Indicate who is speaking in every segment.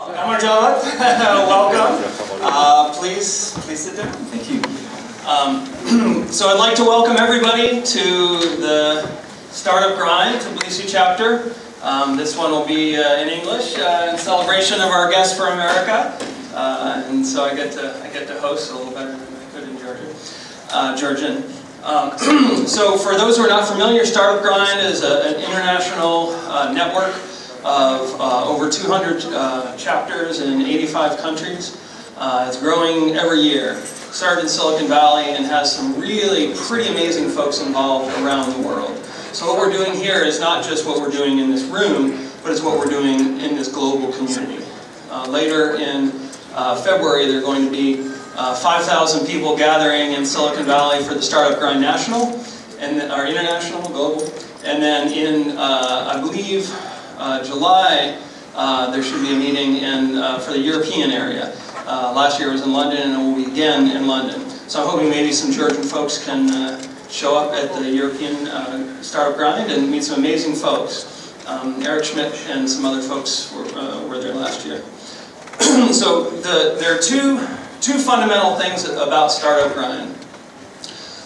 Speaker 1: Welcome. Please sit down. Thank you. So I'd like to welcome everybody to the Startup Grind Tbilisi chapter. This one will be in English in celebration of our guest for America, and so I get to host a little better than I could in Georgian. So for those who are not familiar, Startup Grind is an international network of over 200 chapters in 85 countries. It's growing every year. Started in Silicon Valley and has some really pretty amazing folks involved around the world. So what we're doing here is not just what we're doing in this room, but it's what we're doing in this global community. Later in February, there are going to be 5,000 people gathering in Silicon Valley for the Startup Grind National, and our international, global. And then in, I believe, July, there should be a meeting for the European area. Last year it was in London, and it will be again in London. So I'm hoping maybe some Georgian folks can show up at the European Startup Grind and meet some amazing folks. Eric Schmidt and some other folks were there last year. So there are two fundamental things about Startup Grind.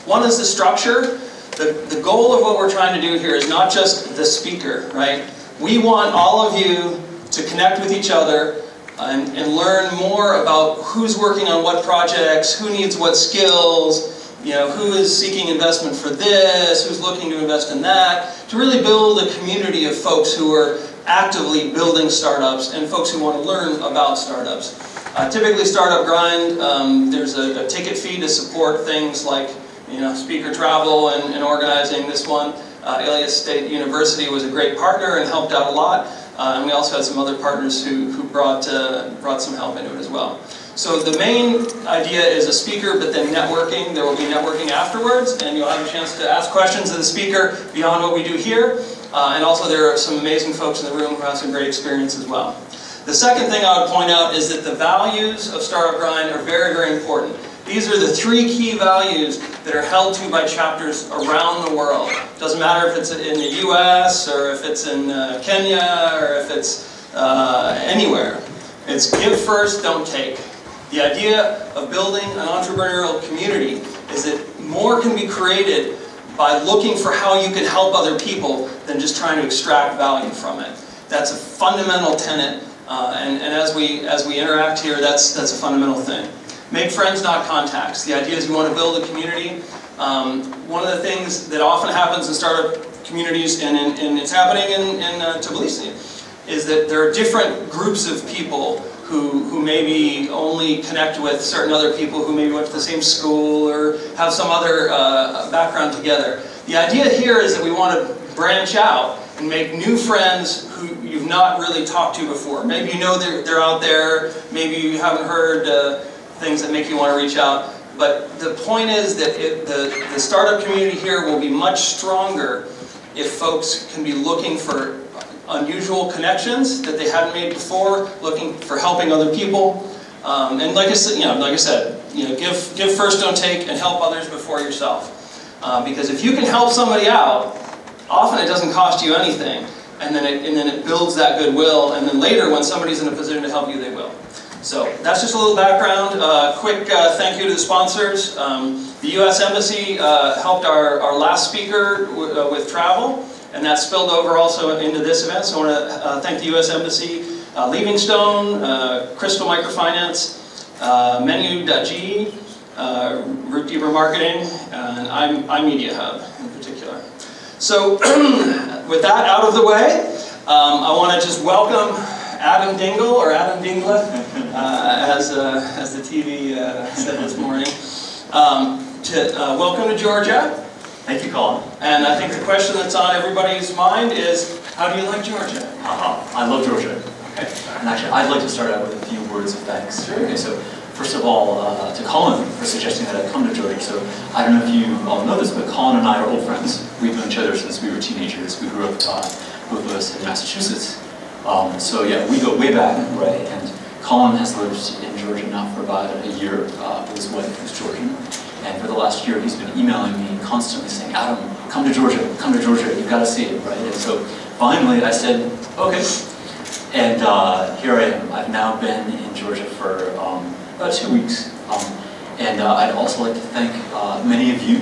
Speaker 1: One is the structure. The goal of what we're trying to do here is not just the speaker, right? We want all of you to connect with each other and learn more about who's working on what projects, who needs what skills, who is seeking investment for this, who's looking to invest in that, to really build a community of folks who are actively building startups and folks who want to learn about startups. Typically Startup Grind, there's a ticket fee to support things like speaker travel and organizing this one. Ilyas State University was a great partner and helped out a lot. And we also had some other partners who brought some help into it as well. So the main idea is a speaker, but then networking. There will be networking afterwards, and you'll have a chance to ask questions of the speaker beyond what we do here. And also there are some amazing folks in the room who have some great experience as well. The second thing I would point out is that the values of Startup Grind are very, very important. These are the three key values that are held to by chapters around the world. Doesn't matter if it's in the US, or if it's in Kenya, or if it's anywhere. It's give first, don't take. The idea of building an entrepreneurial community is that more can be created by looking for how you can help other people than just trying to extract value from it. That's a fundamental tenet, and as we interact here, that's a fundamental thing. Make friends, not contacts. The idea is you want to build a community. One of the things that often happens in startup communities, and it's happening in Tbilisi, is that there are different groups of people who maybe only connect with certain other people who maybe went to the same school or have some other background together. The idea here is that we want to branch out and make new friends who you've not really talked to before. Maybe you know they're out there, maybe you haven't heard things that make you want to reach out. But the point is that the startup community here will be much stronger if folks can be looking for unusual connections that they hadn't made before, looking for helping other people. And like I said, give first, don't take, and help others before yourself. Because if you can help somebody out, often it doesn't cost you anything, and then it builds that goodwill, and then later when somebody's in a position to help you, they will. So that's just a little background. Quick thank you to the sponsors. The U.S. Embassy helped our last speaker with travel, and that spilled over also into this event. So I want to thank the U.S. Embassy, Livingstone, Crystal Microfinance, Menu.ge, Root Deeper Marketing, and iMedia Hub in particular. So with that out of the way, I want to just welcome Adam Dingle, or Adam Dingle, as the TV said this morning. Welcome to Georgia.
Speaker 2: Thank you, Colin.
Speaker 1: And I think the question that's on everybody's mind is, how do you like Georgia?
Speaker 2: I love Georgia.
Speaker 1: Okay.
Speaker 2: And actually, I'd like to start out with a few words of thanks.
Speaker 1: Sure.
Speaker 2: Okay, so first of all, to Colin for suggesting that I come to Georgia. So I don't know if you all know this, but Colin and I are old friends. We've known each other since we were teenagers. We grew up both of us in Massachusetts. So yeah, we go way back, right? And Colin has lived in Georgia now for about a year with his wife, who's Georgian. And for the last year, he's been emailing me constantly saying, Adam, come to Georgia, you've got to see it, right? And so finally I said, okay. And here I am. I've now been in Georgia for about 2 weeks. And I'd also like to thank many of you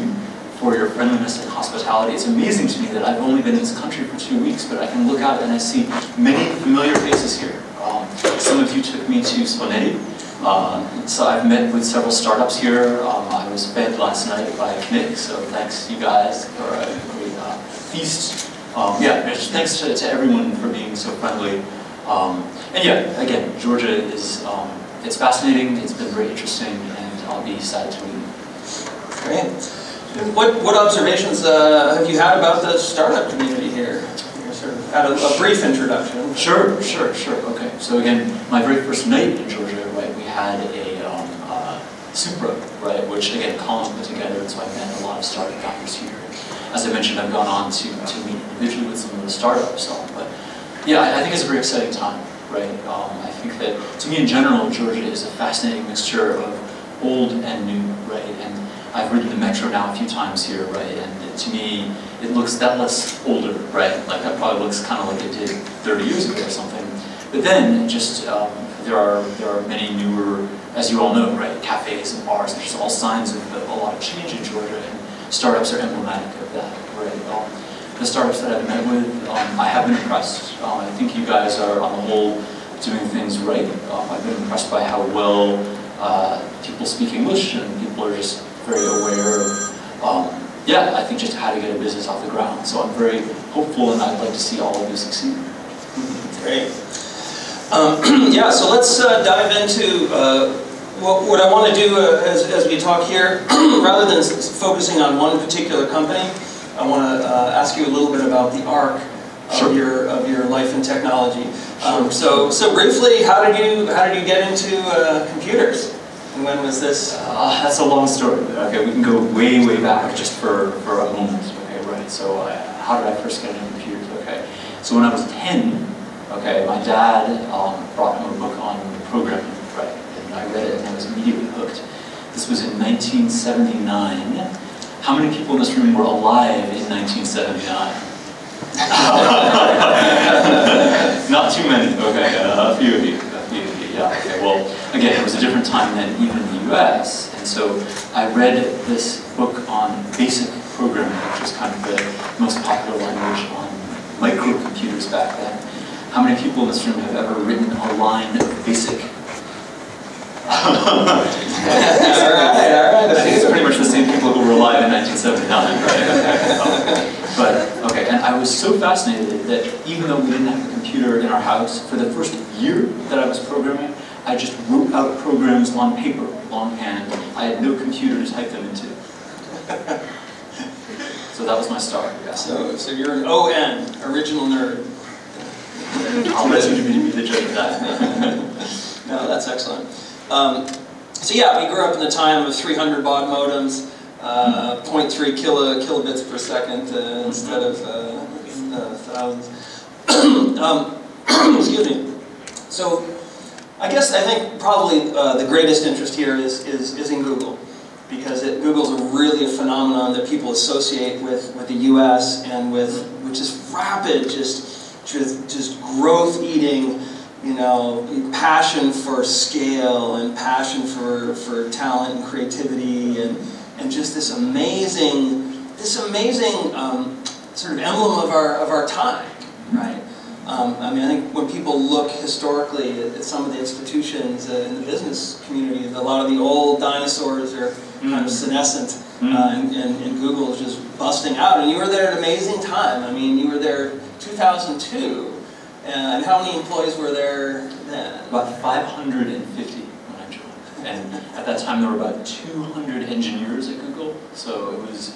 Speaker 2: for your friendliness and hospitality. It's amazing to me that I've only been in this country for 2 weeks, but I can look out and I see many familiar faces here. Some of you took me to Sponetti. So I've met with several startups here. I was fed last night by Knick, so thanks you guys for a great feast. Yeah, just thanks to everyone for being so friendly. And yeah, again, Georgia is, it's fascinating, it's been very interesting, and I'll be sad to leave.
Speaker 1: Great. What observations have you had about the startup community here? You sort of had a brief introduction.
Speaker 2: Sure. Okay, so again, my very first night in Georgia, right, we had a Supra, right, which again Colin put together, and so I met a lot of startup founders here. As I mentioned, I've gone on to meet individually with some of the startups, but yeah, I think it's a very exciting time, right? I think that to me in general, Georgia is a fascinating mixture of old and new, right? And I've ridden the metro now a few times here, right? And to me, it looks that less older, right? Like that probably looks kind of like it did 30 years ago or something. But then just there are many newer, as you all know, right? Cafes and bars. There's all signs of a lot of change in Georgia, and startups are emblematic of that, right? The startups that I've met with, I have been impressed. I think you guys are, on the whole, doing things right. I've been impressed by how well people speak English, and people are just very aware of, yeah, I think just how to get a business off the ground. So I'm very hopeful, and I'd like to see all of you succeed.
Speaker 1: Great. Yeah, so let's dive into what I want to do as we talk here. Rather than focusing on one particular company, I want to ask you a little bit about the arc of your life in technology. So briefly, how did you get into computers? And when was this?
Speaker 2: That's a long story. Okay, we can go way back just for a moment. Okay, right. So how did I first get into computers? Okay, so when I was 10, okay, my dad brought home a book on programming, right? And I read it and I was immediately hooked. This was in 1979. How many people in this room were alive in 1979? Not too many. Okay, a few of you. Yeah. Okay. Well, again, it was a different time than even in the U.S. And so I read this book on basic programming, which was kind of the most popular language on microcomputers back then. How many people in this room have ever written a line of basic? All right. I think it's pretty much the same people who were alive in 1979, right? But, okay, and I was so fascinated that even though we didn't have a computer in our house, for the first year that I was programming, I just wrote out programs on paper, longhand. I had no computer to type them into. So that was my start, yeah.
Speaker 1: So you're an ON, original nerd.
Speaker 2: I'll let you be the judge of that.
Speaker 1: No, that's excellent. So yeah, we grew up in the time of 300 baud modems, 0.3 kilobits per second instead of thousands. Excuse me. So I think probably the greatest interest here is in Google, because Google's really a phenomenon that people associate with the U.S. and with which is rapid, just growth-eating, you know, passion for scale and passion for talent and creativity and just this amazing sort of emblem of our time, right? I mean, I think when people look historically at some of the institutions in the business community, a lot of the old dinosaurs are kind of senescent, and Google is just busting out. And you were there at an amazing time. I mean, you were there 2002. And how many employees were there then?
Speaker 2: About 550 when I joined. And at that time there were about 200 engineers at Google. So it was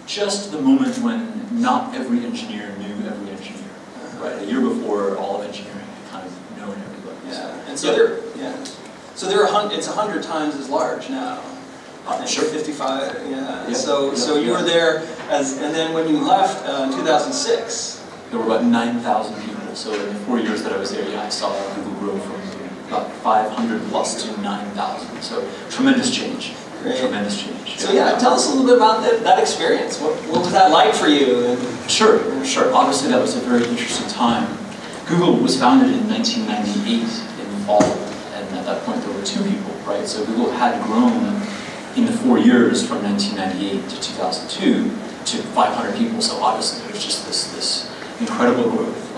Speaker 2: just the moment when not every engineer knew every engineer. Right, a year before all of engineering had kind of known everybody.
Speaker 1: Yeah, and so it's 100 times as large now. Sure. 55, yeah. So you were there and then when you left in 2006.
Speaker 2: There were about 9,000 people. So in the 4 years that I was there, yeah, I saw Google grow from about 500 plus to 9,000. So tremendous change.
Speaker 1: Great.
Speaker 2: Tremendous change.
Speaker 1: So yeah, tell us a little bit about that experience. What was that like for you?
Speaker 2: Sure. Obviously that was a very interesting time. Google was founded in 1998 in fall, and at that point there were 2 people, right? So Google had grown in the 4 years from 1998 to 2002 to 500 people. So obviously there was just this incredible growth.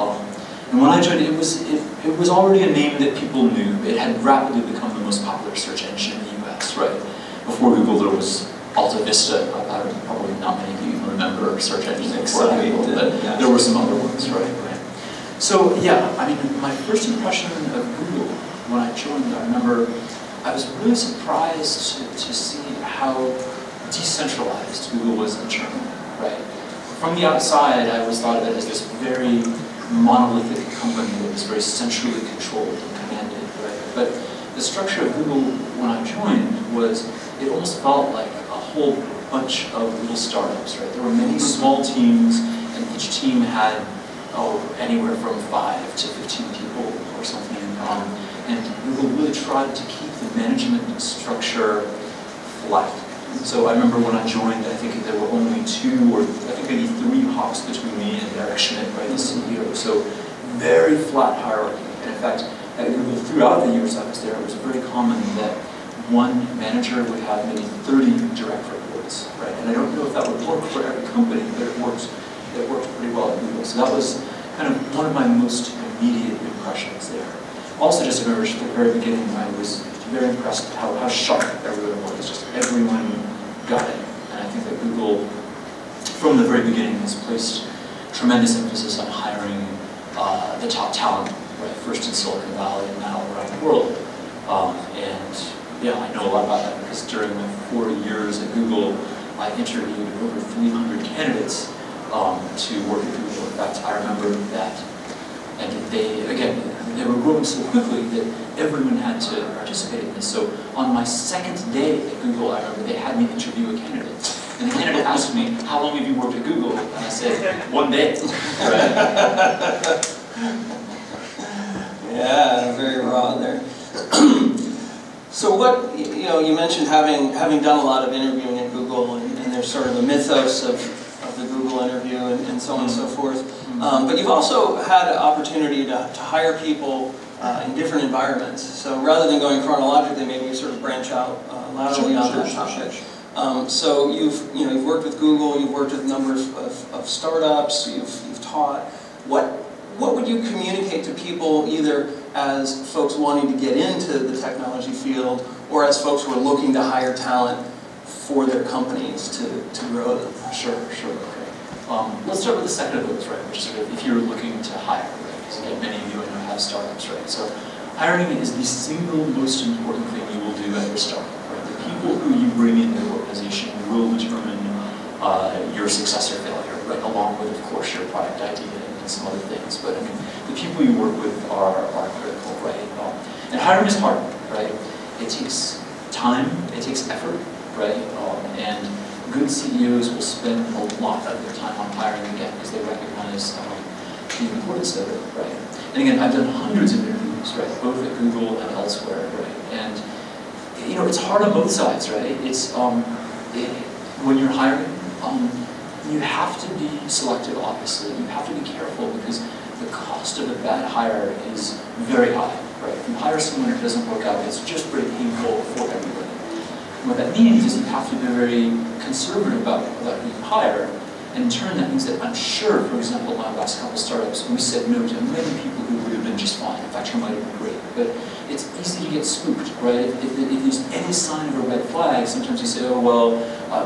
Speaker 2: And when I joined, it was already a name that people knew. It had rapidly become the most popular search engine in the US, right? Before Google, there was Alta Vista. Probably not many of you remember search engines before Google, but there were some other ones, right? So yeah, I mean, my first impression of Google when I joined, I remember I was really surprised to see how decentralized Google was internally, right? From the outside, I always thought of it as this very monolithic company that was very centrally controlled and commanded, right? But the structure of Google when I joined was, it almost felt like a whole bunch of little startups, right? There were many small teams, and each team had, anywhere from 5 to 15 people or something. And Google really tried to keep the management structure flat. So I remember when I joined, I think there were only 2 or I think maybe 3 hops between me and Eric Schmidt, right, the CEO. So very flat hierarchy. And in fact, at Google, throughout the years I was there, it was very common that one manager would have maybe 30 direct reports, right? And I don't know if that would work for every company, but it worked pretty well at Google. So that was kind of one of my most immediate impressions there. Also, just at the very beginning, I was very impressed with how sharp everyone was. Just everyone got it. And I think that Google, from the very beginning, has placed tremendous emphasis on hiring the top talent, right? First in Silicon Valley and now around the world. And yeah, I know a lot about that because during my 4 years at Google, I interviewed over 300 candidates to work at Google. In fact, I remember that, and they were growing so quickly that everyone had to participate in this. So on my 2nd day at Google, I remember they had me interview a candidate. And the candidate asked me, "How long have you worked at Google?" And I said, "1 day." Right?
Speaker 1: Yeah, very raw there. So what, you mentioned having done a lot of interviewing at Google, and there's sort of a mythos of the Google interview and so on and so forth. But you've also had an opportunity to hire people in different environments. So rather than going chronologically, maybe we sort of branch out laterally on that topic. So you've worked with Google, you've worked with a number of startups, you've taught. What would you communicate to people, either as folks wanting to get into the technology field, or as folks who are looking to hire talent for their companies to grow them?
Speaker 2: Sure, okay. Let's start with the second of those, right, which is sort of if you're looking to hire, right? Because again, many of you I know have startups, right? So hiring is the single most important thing you will do at your startup, right? The people who you bring into the organization will determine your success or failure, right? Along with, of course, your product idea and some other things. But I mean, the people you work with are critical, right? And hiring is hard, right? It takes time, it takes effort, right? And good CEOs will spend a lot of their time on hiring again because they recognize the importance of it, right? And again, I've done hundreds of interviews, right? Both at Google and elsewhere, right? And it's hard on both sides, right? It's when you're hiring, you have to be selective, obviously. You have to be careful because the cost of a bad hire is very high, right? If you hire someone and it doesn't work out, it's just very painful for everybody. And what that means is you have to be very conservative about who you hire, and in turn that means that I'm sure, for example, my last couple startups, we said no to many people who would have been just fine. In fact, who might have been great. But it's easy to get spooked, right? If there's any sign of a red flag, sometimes you say, oh, well,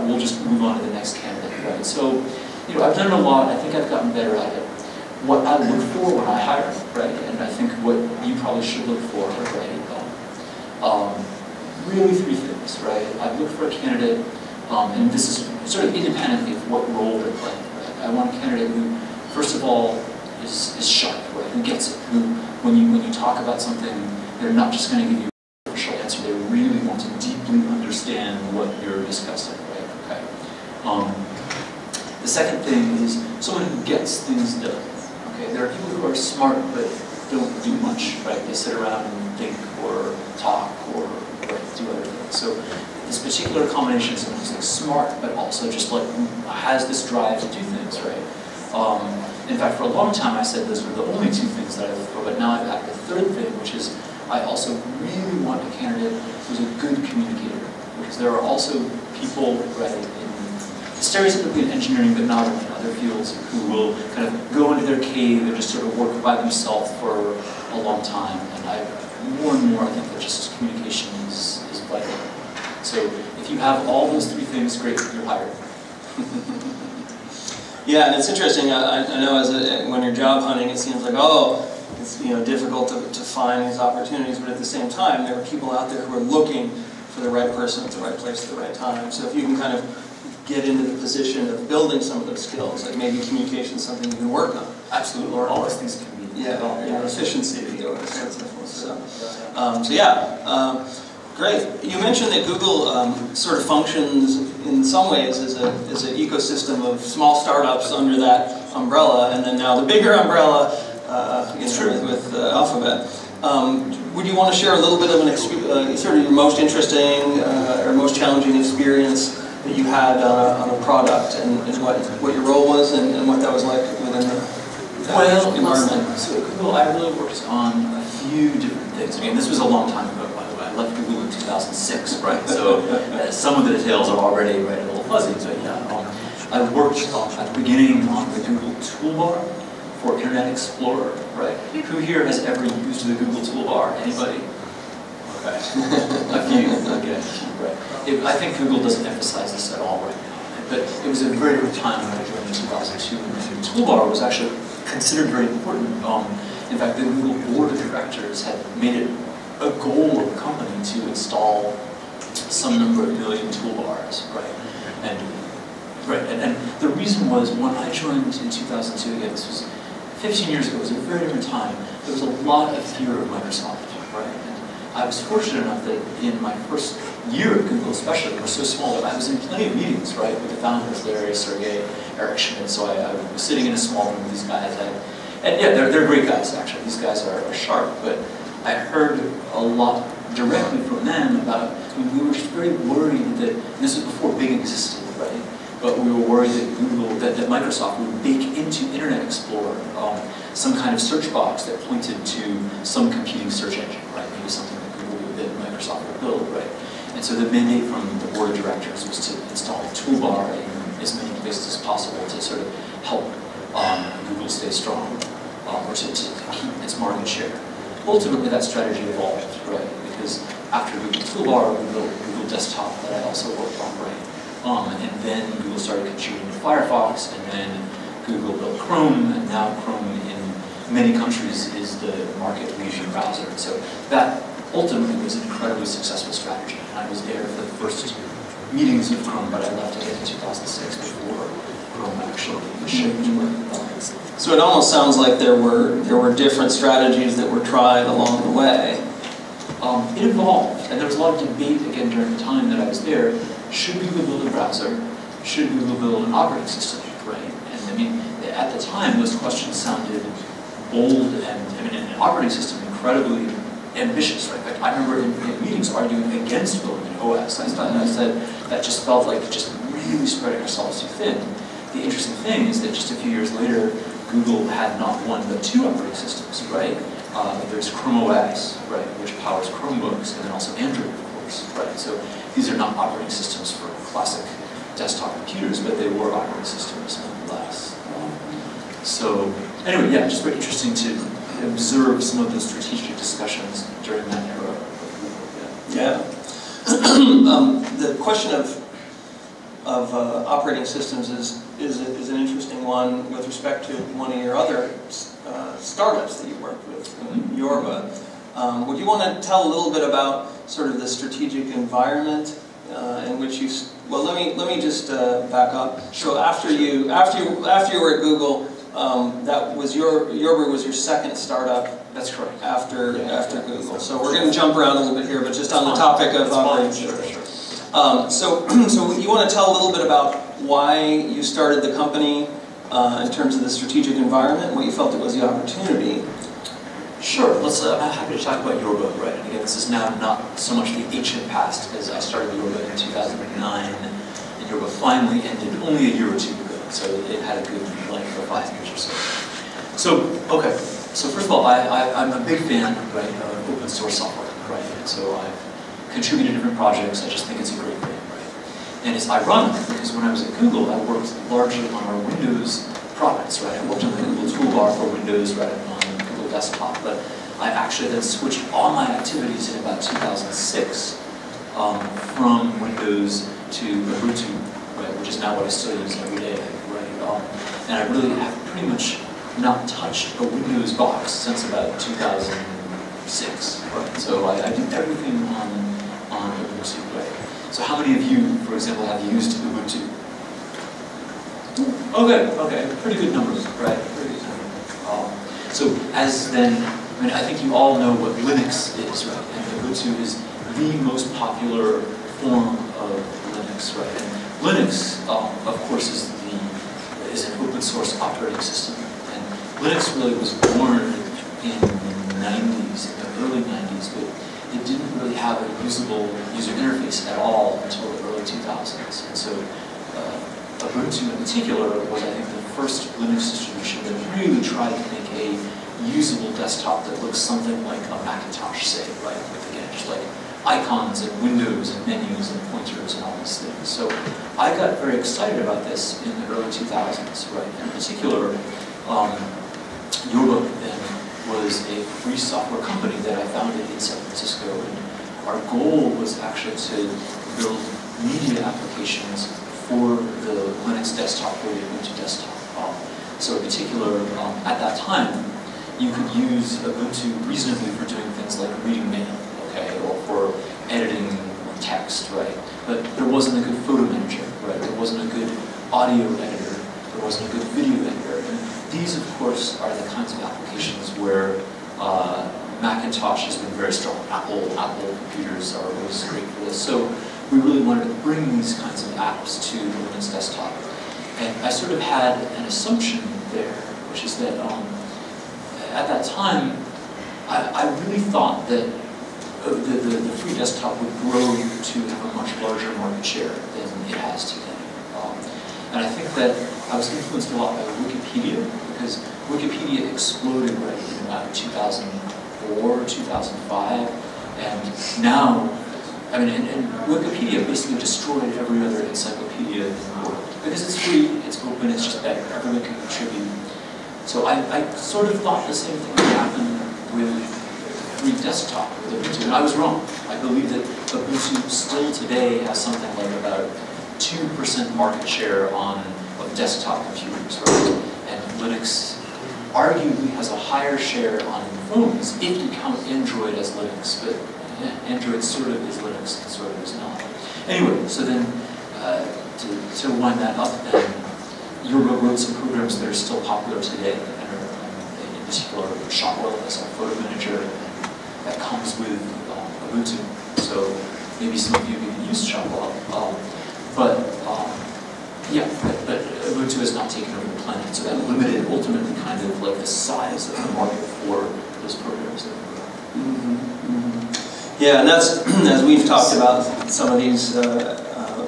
Speaker 2: we'll just move on to the next candidate, right? So, I've done it a lot. I think I've gotten better at it. What I look for when I hire, right? And I think what you probably should look for, right? Really 3 things, right? I look for a candidate, and this is sort of independently of what role they're playing, right? I want a candidate who, first of all, is sharp, right? Who gets it? Who, when you talk about something, they're not just going to give you a partial answer. They really want to deeply understand what you're discussing, right? Okay. The second thing is someone who gets things done. Okay, there are people who are smart but don't do much, right? They sit around and think or talk or do other things. So this particular combination is someone who's like smart but also just like has this drive to do things, right? In fact, for a long time I said those were the only two things that I look for, but now I've added the third thing, which is I also really want a candidate who's a good communicator, because there are also people, right, stereotypically in engineering, but not only in other fields, who will kind of go into their cave and just sort of work by themselves for a long time. And more and more, I think that just communication is vital. So if you have all those three things, great, you're hired.
Speaker 1: Yeah, and it's interesting. I know when you're job hunting, it seems like, oh, it's difficult to find these opportunities, but at the same time, there are people out there who are looking for the right person at the right place at the right time. So if you can kind of get into the position of building some of those skills, like maybe communication is something you can work on.
Speaker 2: Absolutely, or all those things can be.
Speaker 1: Efficiency. Great. You mentioned that Google sort of functions in some ways as an ecosystem of small startups under that umbrella, and then now the bigger umbrella with Alphabet. Would you want to share a little bit of sort of your most interesting or most challenging experience that you had on a product, and what your role was, and what that was like within the environment?
Speaker 2: So at Google, I really worked on a few different things. I mean, this was a long time ago, by the way. I left Google in 2006, right? So some of the details are already a little fuzzy, but yeah. I worked at the beginning on the Google toolbar for Internet Explorer, right? Who here has ever used the Google toolbar? Anybody? Okay. A few, okay, right. I think Google doesn't emphasize this at all right now, but it was a very good time when I joined in 2002, and the toolbar was actually considered very important. In fact, the Google board of directors had made it a goal of the company to install some number of million toolbars, right? And the reason was, when I joined in 2002, again, this was 15 years ago, it was a very different time. There was a lot of fear of Microsoft, right? And I was fortunate enough that in my first year at Google, especially, we were so small that I was in plenty of meetings, right, with the founders, Larry, Sergey, Eric Schmidt. So I was sitting in a small room with these guys. And yeah, they're great guys, actually. These guys are sharp, but I heard a lot directly from them about, we were just very worried that, and this was before Bing existed, right? But we were worried that that Microsoft would bake into Internet Explorer some kind of search box that pointed to some competing search engine, right? Maybe something that Microsoft would build, right? And so the mandate from the board of directors was to install a toolbar in as many places as possible to sort of help Google stay strong, or to keep its market share. Ultimately, that strategy evolved, right? Because after Google Toolbar, we built Google Desktop that I also worked on, right? And then Google started contributing to Firefox, and then Google built Chrome, and now Chrome in many countries is the market-leading browser. So that ultimately was an incredibly successful strategy. And I was there for the first meetings of Chrome, but I left again in 2006 before Chrome actually shipped.
Speaker 1: So it almost sounds like there were different strategies that were tried along the way.
Speaker 2: It evolved, and there was a lot of debate again during the time that I was there. Should Google build a browser? Should Google build an operating system? Right? And I mean, at the time, those questions sounded bold, and I mean, an operating system incredibly ambitious. Right? In fact, I remember in meetings arguing against building an OS. I said that just felt like just really spreading ourselves too thin. The interesting thing is that just a few years later, Google had not one but two operating systems. Right? There's Chrome OS, right, which powers Chromebooks, and then also Android, of course. Right? So these are not operating systems for classic desktop computers, but they were operating systems nonetheless. So anyway, yeah, just very interesting to observe some of the strategic discussions during that era.
Speaker 1: Yeah. The question of operating systems is an interesting one with respect to one of your other startups that you worked with, Yorba. Would you want to tell a little bit about sort of the strategic environment in which you? Well, let me just back up. So after you were at Google, that was Yorba was your second startup.
Speaker 2: That's correct.
Speaker 1: After Google. So we're going to jump around a little bit here, but just on the topic of operating systems. So you want to tell a little bit about why you started the company in terms of the strategic environment, what you felt it was the opportunity.
Speaker 2: Sure. I'm happy to talk about Yorba, right? And again, this is now not so much the ancient past, because I started Yorba in 2009, and Yorba finally ended only a year or two ago. So it had a good length for 5 years or so. So, okay. So first of all, I'm a big fan, right, of open source software, right? And so I've contributed to different projects. I just think it's a great thing, right? And it's ironic because when I was at Google, I worked largely on our Windows products, right? I worked on the Google toolbar for Windows, right, on Google Desktop. But I actually then switched all my activities in about 2006 from Windows to Ubuntu, right, which is now what I still use every day, right? And I really have pretty much not touched a Windows box since about 2006, right? So I did everything on Ubuntu, right? So how many of you, for example, have used Ubuntu? Okay, pretty good numbers, right? Pretty good numbers. So as then, I mean, I think you all know what Linux is, right? And Ubuntu is the most popular form of Linux, right? And Linux, of course, is an open source operating system. And Linux really was born in the 90s, in the early 90s, but it didn't really have a usable user interface at all until the early 2000s. And so Ubuntu in particular was, I think, the first Linux distribution that really tried to make a usable desktop that looks something like a Macintosh, say, right? With, again, just like icons and windows and menus and pointers and all these things. So I got very excited about this in the early 2000s, right? In particular, Yorba then was a free software company that I founded in San Francisco, and our goal was actually to build media applications for the Linux desktop, for the Ubuntu desktop. So in particular, at that time, you could use Ubuntu reasonably for doing things like reading mail, okay, or for editing text, right? But there wasn't a good photo manager, right? There wasn't a good audio editor. There wasn't a good video editor. And these, of course, are the kinds of applications where Macintosh has been very strong. Apple computers are always great for this. So we really wanted to bring these kinds of apps to the Linux desktop. And I sort of had an assumption there, which is that at that time, I really thought that the free desktop would grow to have a much larger market share than it has today. And I think that I was influenced a lot by Wikipedia, because Wikipedia exploded right in about 2004, 2005, and now, I mean, and Wikipedia basically destroyed every other encyclopedia in the world. Because it's free, it's open, it's just better, everyone can contribute. So I sort of thought the same thing would happen with free desktop, with Ubuntu, and I was wrong. I believe that Ubuntu still today has something like about 2% market share of desktop computers, right? And Linux arguably has a higher share on phones if you count Android as Linux, but yeah, Android sort of is Linux and sort of is not. Anyway, so then to wind that up, then Yorba wrote some programs that are still popular today, and are in particular Shotwell as a photo manager that comes with Ubuntu. So maybe some of you even used Shotwell. But Ubuntu has not taken over the planet, so that limited ultimately kind of like the size of the market for those programs that we wrote.
Speaker 1: Yeah, and that's, as we've talked about some of these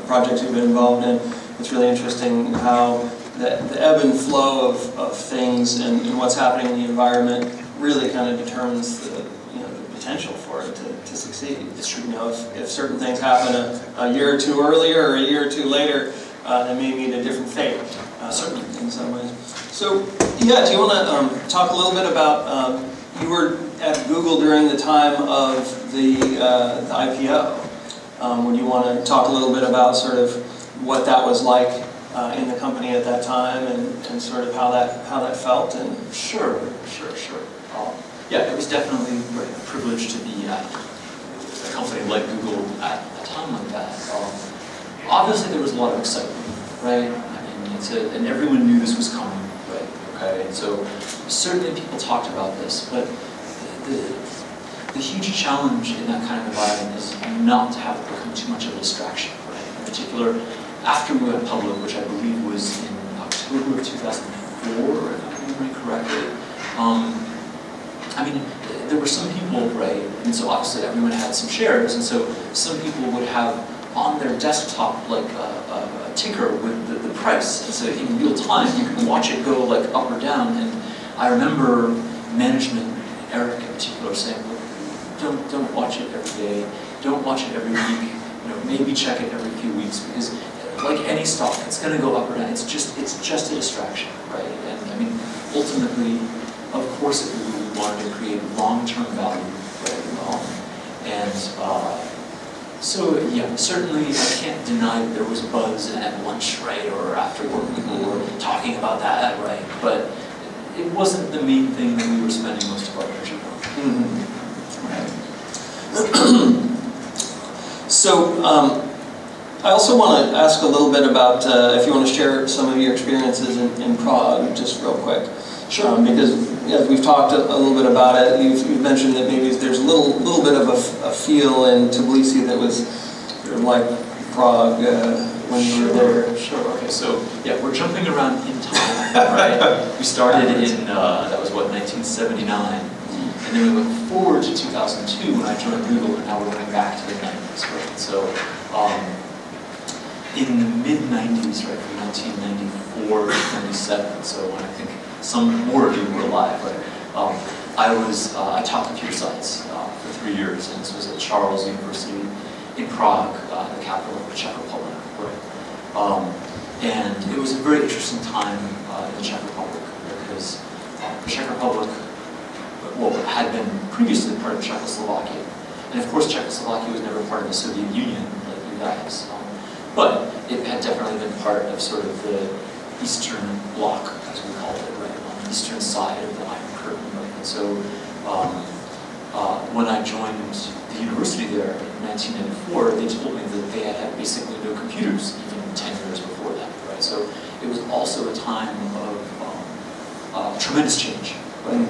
Speaker 1: projects we've been involved in, it's really interesting how the ebb and flow of things and what's happening in the environment really kind of determines the potential for it to succeed. It's true, if certain things happen a year or two earlier or a year or two later, they may mean a different fate, certainly in some ways. So, yeah, do you want to talk a little bit about, you were at Google during the time of the IPO. Would you want to talk a little bit about sort of what that was like in the company at that time and sort of how that felt? And
Speaker 2: Sure. Yeah, it was definitely a privilege to be at a company like Google at a time like that. Obviously, there was a lot of excitement, right? I mean, and everyone knew this was coming, right? Okay, and so certainly people talked about this, but the huge challenge in that kind of environment is not to have it become too much of a distraction, right? In particular, after we went public, which I believe was in October of 2004, if I remember correctly. I mean, there were some people, right, and so obviously everyone had some shares, and so some people would have on their desktop like a ticker with the price, and so in real time you can watch it go like up or down. And I remember management, Eric in particular, saying, "Look, don't watch it every day. Don't watch it every week. You know, maybe check it every few weeks, because like any stock, it's going to go up or down. It's just a distraction, right?" And I mean, ultimately, of course, if we really wanted to create long-term value, right? So yeah, certainly I can't deny that there was buzz at lunch, right, or after work people were talking about that, right? But it wasn't the main thing that we were spending most of our energy on.
Speaker 1: Right. So I also want to ask a little bit about if you want to share some of your experiences in Prague, just real quick.
Speaker 2: Sure.
Speaker 1: Because as we've talked a little bit about it, you've mentioned that maybe there's a little bit of a feel in Tbilisi that was sort of like Prague when you were there.
Speaker 2: Sure. Okay. So yeah, we're jumping around in time, right? We started in that was what, 1979, and then we went forward to 2002 when I joined Google, and now we're going back to the 90s, right? So in the mid-90s, right, from 1994 to 97. So when I think some more of you were alive, right? I taught computer science for 3 years, and this was at Charles University in Prague, the capital of the Czech Republic, right? And it was a very interesting time in the Czech Republic, because the Czech Republic, well, had been previously part of Czechoslovakia, and of course Czechoslovakia was never part of the Soviet Union, like you guys, but it had definitely been part of sort of the Eastern Bloc, as we called it, right, on the eastern side of the Iron Curtain, right? And so when I joined the university there in 1994, they told me that they had had basically no computers even 10 years before that, right? So it was also a time of tremendous change, right?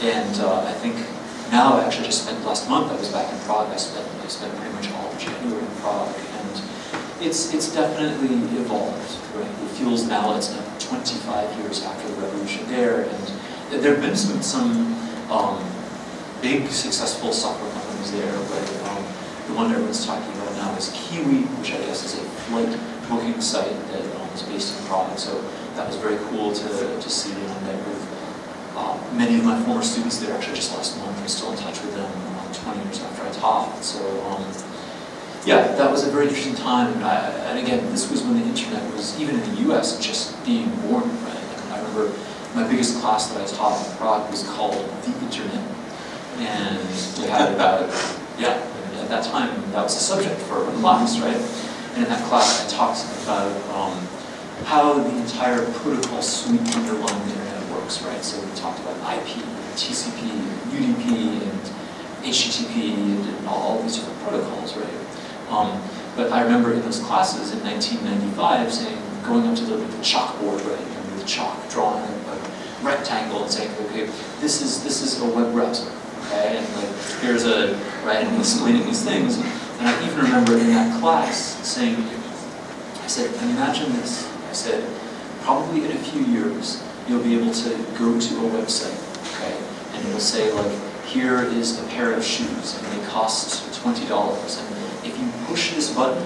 Speaker 2: And I think now, I actually just spent last month, I was back in Prague, I spent pretty much all of January in Prague, and it's definitely evolved, right? It feels now it's 25 years after the revolution there, and there have been some big successful software companies there, right? The one everyone's talking about now is Kiwi, which I guess is a flight booking site that is based in Prague. So that was very cool to see, and I met with many of my former students there actually just last month. I'm still in touch with them 20 years after I taught. So yeah, that was a very interesting time. And again, this was when the internet was, even in the US, just being born, right? I remember my biggest class that I taught in Prague was called The Internet. And we had about, yeah, at that time, that was the subject for a class, right? And in that class, I talked about how the entire protocol suite underlying the internet works, right? So we talked about IP, TCP, UDP, and HTTP, and all these different protocols, right? But I remember in those classes in 1995 saying, going up to the chalkboard, right, and with chalk, drawing a rectangle and saying, okay, this is a web browser, okay, and like here's a, right, and explaining these things. And I even remember in that class saying, I said, imagine this. I said, probably in a few years, you'll be able to go to a website, okay, and it'll say like, here is a pair of shoes, and they cost $20, and if you push this button,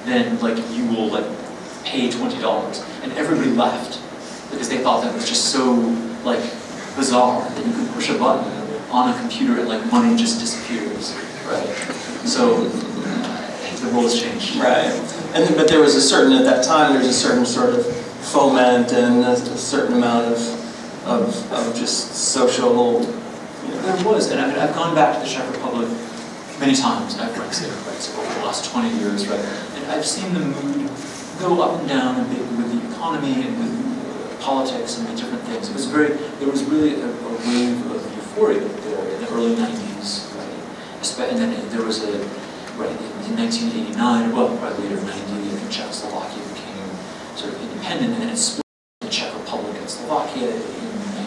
Speaker 2: then like you will like pay $20, and everybody laughed because they thought that was just so like bizarre that you could push a button on a computer and like money just disappears, right? So the world has changed,
Speaker 1: right? And but there was a certain, at that time, there was a certain sort of foment and a certain amount of just social.
Speaker 2: There was, and I mean, I've gone back to the Czech Republic many times. I have friends there, right, so over the last 20 years, right, and I've seen the mood go up and down a bit with the economy and with politics and the different things. It was there was really a wave of euphoria there in the early 90s, right, and then there was right, in 1989, well, probably later 90, I think Czechoslovakia became sort of independent, and then it split the Czech Republic and Slovakia in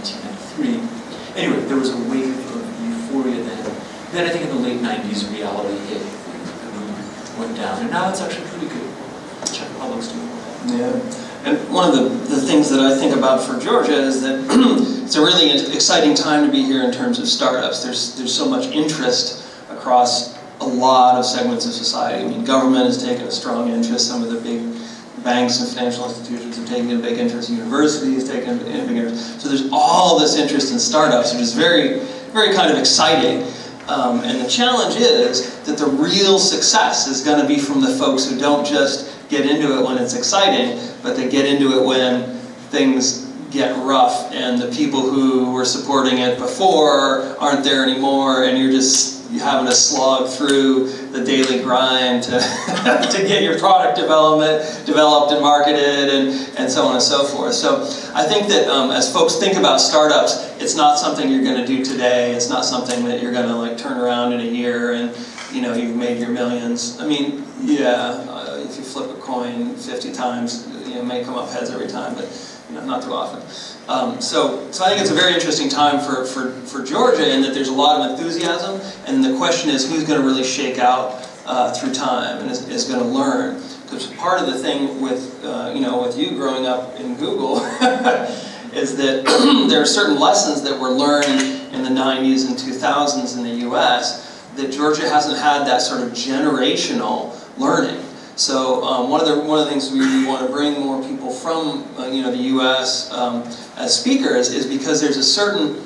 Speaker 2: 1993. Anyway, there was a wave of euphoria then. Then I think in the late 90s, reality hit, the mood went down, and now it's actually pretty good. The Czech Republic's doing well.
Speaker 1: Yeah, and one of the things that I think about for Georgia is that it's a really exciting time to be here in terms of startups. There's so much interest across a lot of segments of society. I mean, government has taken a strong interest. Some of the big banks and financial institutions have taken a big interest. Universities have taken a big interest. So there's all this interest in startups, which is very, very kind of exciting. And the challenge is that the real success is going to be from the folks who don't just get into it when it's exciting, but they get into it when things get rough and the people who were supporting it before aren't there anymore, and you're having to slog through the daily grind to, to get your product developed and marketed and so on and so forth. So I think that as folks think about startups, it's not something you're going to do today. It's not something that you're going to like turn around in a year and you've made your millions. I mean, yeah, if you flip a coin 50 times, it may come up heads every time, but not too often. So I think it's a very interesting time for Georgia in that there's a lot of enthusiasm, and the question is who's going to really shake out through time and is going to learn. Because part of the thing with with you growing up in Google is that there are certain lessons that were learned in the 90s and 2000s in the U.S. that Georgia hasn't had that sort of generational learning. So one of the things we want to bring more people from the U.S. As speakers is because there's a certain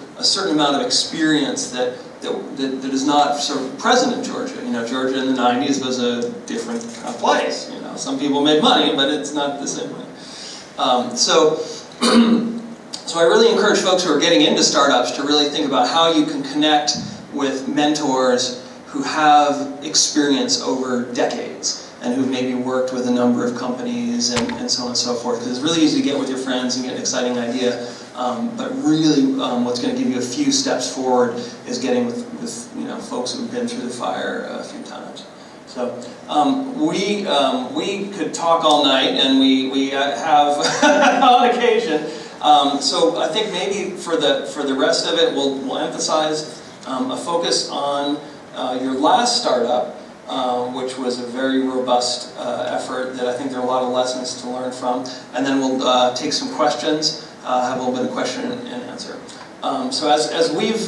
Speaker 1: amount of experience that is not sort of present in Georgia. Georgia in the 90s was a different kind of place. Some people made money, but it's not the same way. So I really encourage folks who are getting into startups to really think about how you can connect with mentors who have experience over decades and who've maybe worked with a number of companies and so on and so forth. Because it's really easy to get with your friends and get an exciting idea, but really what's going to give you a few steps forward is getting with folks who've been through the fire a few times. So we could talk all night, and we have on occasion. So I think maybe for the rest of it, we'll emphasize a focus on your last startup, which was a very robust effort that I think there are a lot of lessons to learn from. And then we'll take some questions, have a little bit of question and answer. So as we've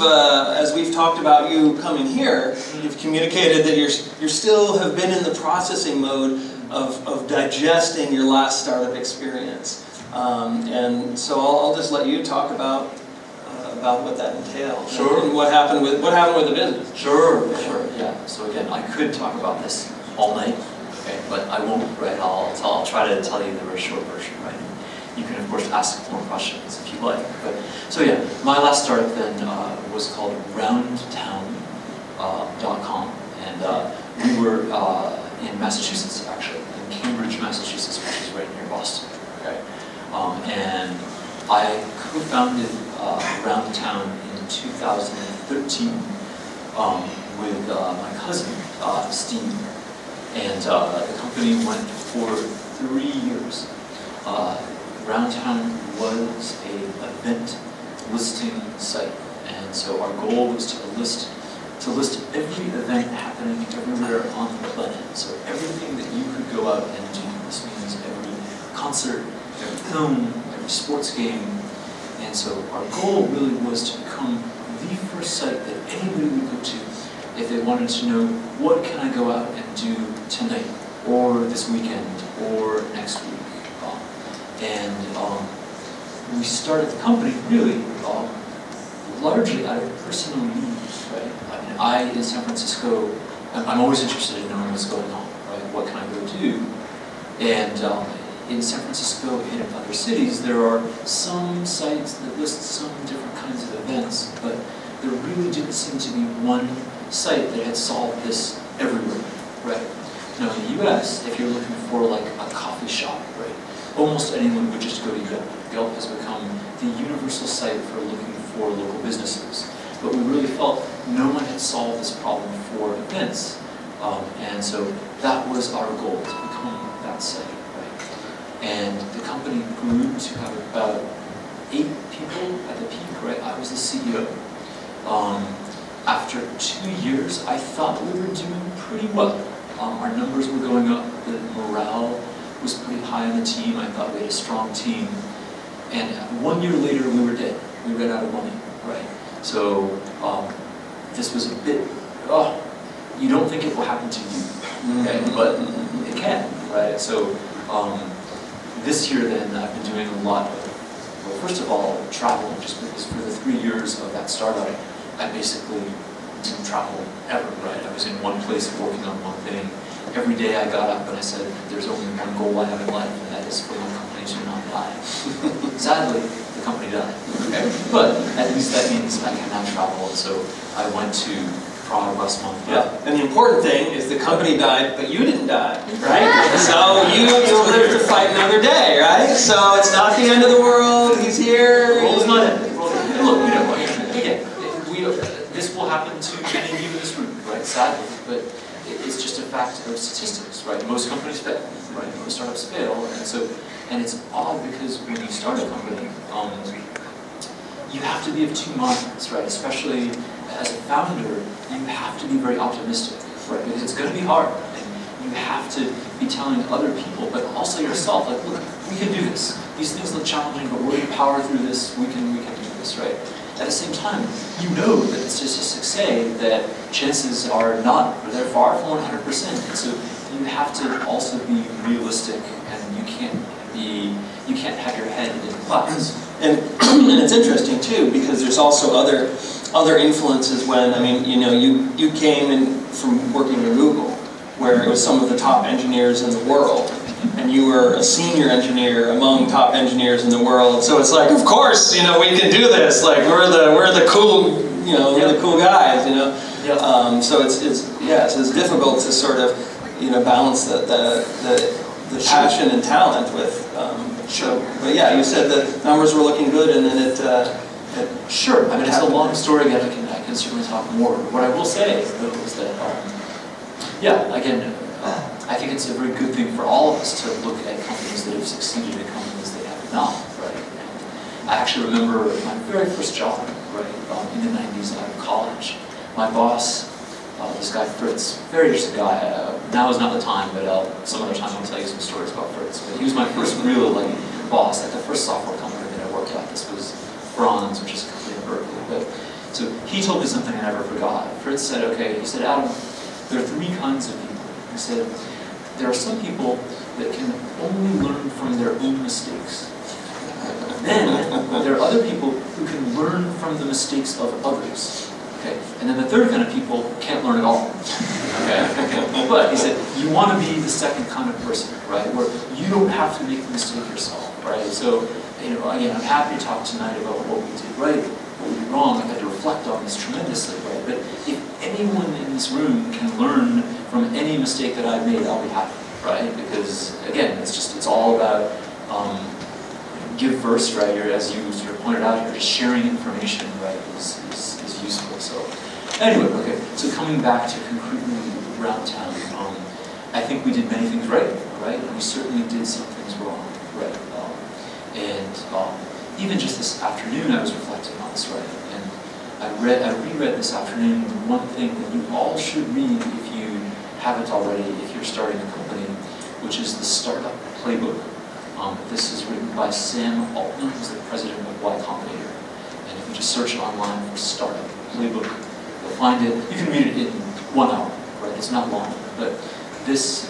Speaker 1: talked about you coming here, you've communicated that you still have been in the processing mode of digesting your last startup experience. And so I'll just let you talk about what that entails.
Speaker 2: Sure.
Speaker 1: And what happened with the business.
Speaker 2: Sure. Yeah. So again, I could talk about this all night, okay, but I won't. Right. I'll try to tell you the very short version. Right. You can of course ask more questions if you like. But so yeah, my last startup then was called roundtown.com, and we were in Massachusetts, actually, in Cambridge, Massachusetts, which is right near Boston. Okay. And I co-founded Roundtown in 2013 with my cousin, Steve. And the company went for 3 years. Roundtown was an event listing site. And so our goal was to list every event happening everywhere on the planet. So everything that you could go out and do. This means every concert, every film, every sports game. And so our goal really was to become the first site that anybody would go to if they wanted to know what can I go out and do tonight, or this weekend, or next week. We started the company really largely out of personal need, right? I mean, in San Francisco, I'm always interested in knowing what's going on, right? What can I go do? And in San Francisco and in other cities, there are some sites that list some different kinds of events, but there really didn't seem to be one site that had solved this everywhere, right? Now in the US, if you're looking for like a coffee shop, right, almost anyone would just go to Yelp. Yelp has become the universal site for looking for local businesses. But we really felt no one had solved this problem for events. And so that was our goal, to become that site. And the company grew to have about 8 people at the peak, right? I was the CEO. After 2 years, I thought we were doing pretty well. Our numbers were going up, the morale was pretty high on the team. I thought we had a strong team. And 1 year later, we were dead. We ran out of money, right? So this was a bit, you don't think it will happen to you, okay? But it can, right? So this year then I've been doing a lot of, well, first of all, traveling, just because for the 3 years of that startup, I basically didn't travel ever, right? I was in one place working on one thing. Every day I got up and I said, there's only one goal I have in life, and that is for my company to not die. Sadly, the company died, okay? But at least that means I can now travel, and so I went to Prague last month.
Speaker 1: Yeah, and the important thing is the company died, but you didn't die, right? So you'll live to fight another day, right? So it's not the end of the world, he's here.
Speaker 2: The world is not ended. Look, you know, again, this will happen to many of you in this room, right? Sadly, but it's just a fact of statistics, right? Most companies fail, right? Most startups fail, and it's odd because when you start a company, you have to be of two minds, right? Especially as a founder, you have to be very optimistic, right? Because it's going to be hard, and you have to be telling other people, but also yourself, like, look, we can do this. These things look challenging, but we're going to power through this. We can do this, right? At the same time, you know that the statistics say that chances are not, or they're far from 100%. And so you have to also be realistic, and you can't have your head in clouds.
Speaker 1: And it's interesting too, because there's also other influences when, I mean, you know, you came in from working at Google, where it was some of the top engineers in the world. And you were a senior engineer among top engineers in the world, so it's like, of course, you know, we can do this. Like we're the cool, you know, we're the cool guys, you know.
Speaker 2: Yep.
Speaker 1: So it's difficult to sort of, you know, balance the passion and talent with.
Speaker 2: Sure.
Speaker 1: But yeah, you said the numbers were looking good, and then it
Speaker 2: sure. I mean, it's a long story. I can certainly talk more. What I will say though is that, yeah, again. I think it's a very good thing for all of us to look at companies that have succeeded and companies that have not, right? And I actually remember my very first job, right, in the 90s out of college. My boss, this guy Fritz, very interesting guy. Now is not the time, but some other time I'll tell you some stories about Fritz. But he was my first real boss, like the first software company that I worked at. This was Franz, which is a company in Berkeley. But so he told me something I never forgot. Fritz said, okay, he said, Adam, there are three kinds of people. He said, there are some people that can only learn from their own mistakes. Then there are other people who can learn from the mistakes of others. Okay, and then the third kind of people can't learn at all. Okay, but he said you want to be the second kind of person, right? Where you don't have to make the mistake yourself, right? So, you know, again, I'm happy to talk tonight about what we did right, what we did wrong. I've had to reflect on this tremendously, right? But if anyone in this room can learn from any mistake that I've made, I'll be happy, right? Because again, it's all about give first, right? As you sort of pointed out here, just sharing information, right, is useful. So anyway, okay. So coming back to concretely around town, I think we did many things right, and we certainly did some things wrong, right? And even just this afternoon, I was reflecting on this, right? And I reread this afternoon one thing that you all should read if you haven't already, if you're starting a company, which is the Startup Playbook. This is written by Sam Altman, who's the president of Y Combinator. And if you just search online for Startup Playbook, you'll find it. You can read it in 1 hour, right? It's not long, but this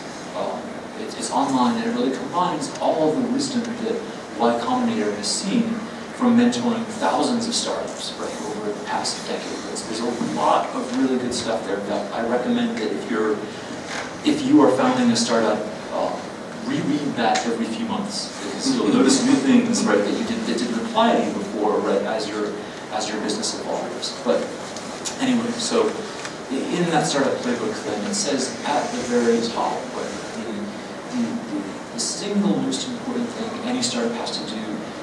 Speaker 2: it's online, and it really combines all of the wisdom that Y Combinator has seen from mentoring thousands of startups, right, over the past decade. There's a lot of really good stuff there. I recommend that if you are founding a startup, reread that every few months, because you'll notice new things, right, that didn't apply to you before, right, as your business evolves. But anyway, so in that Startup Playbook, then it says at the very top, right, the single most important thing any startup has to do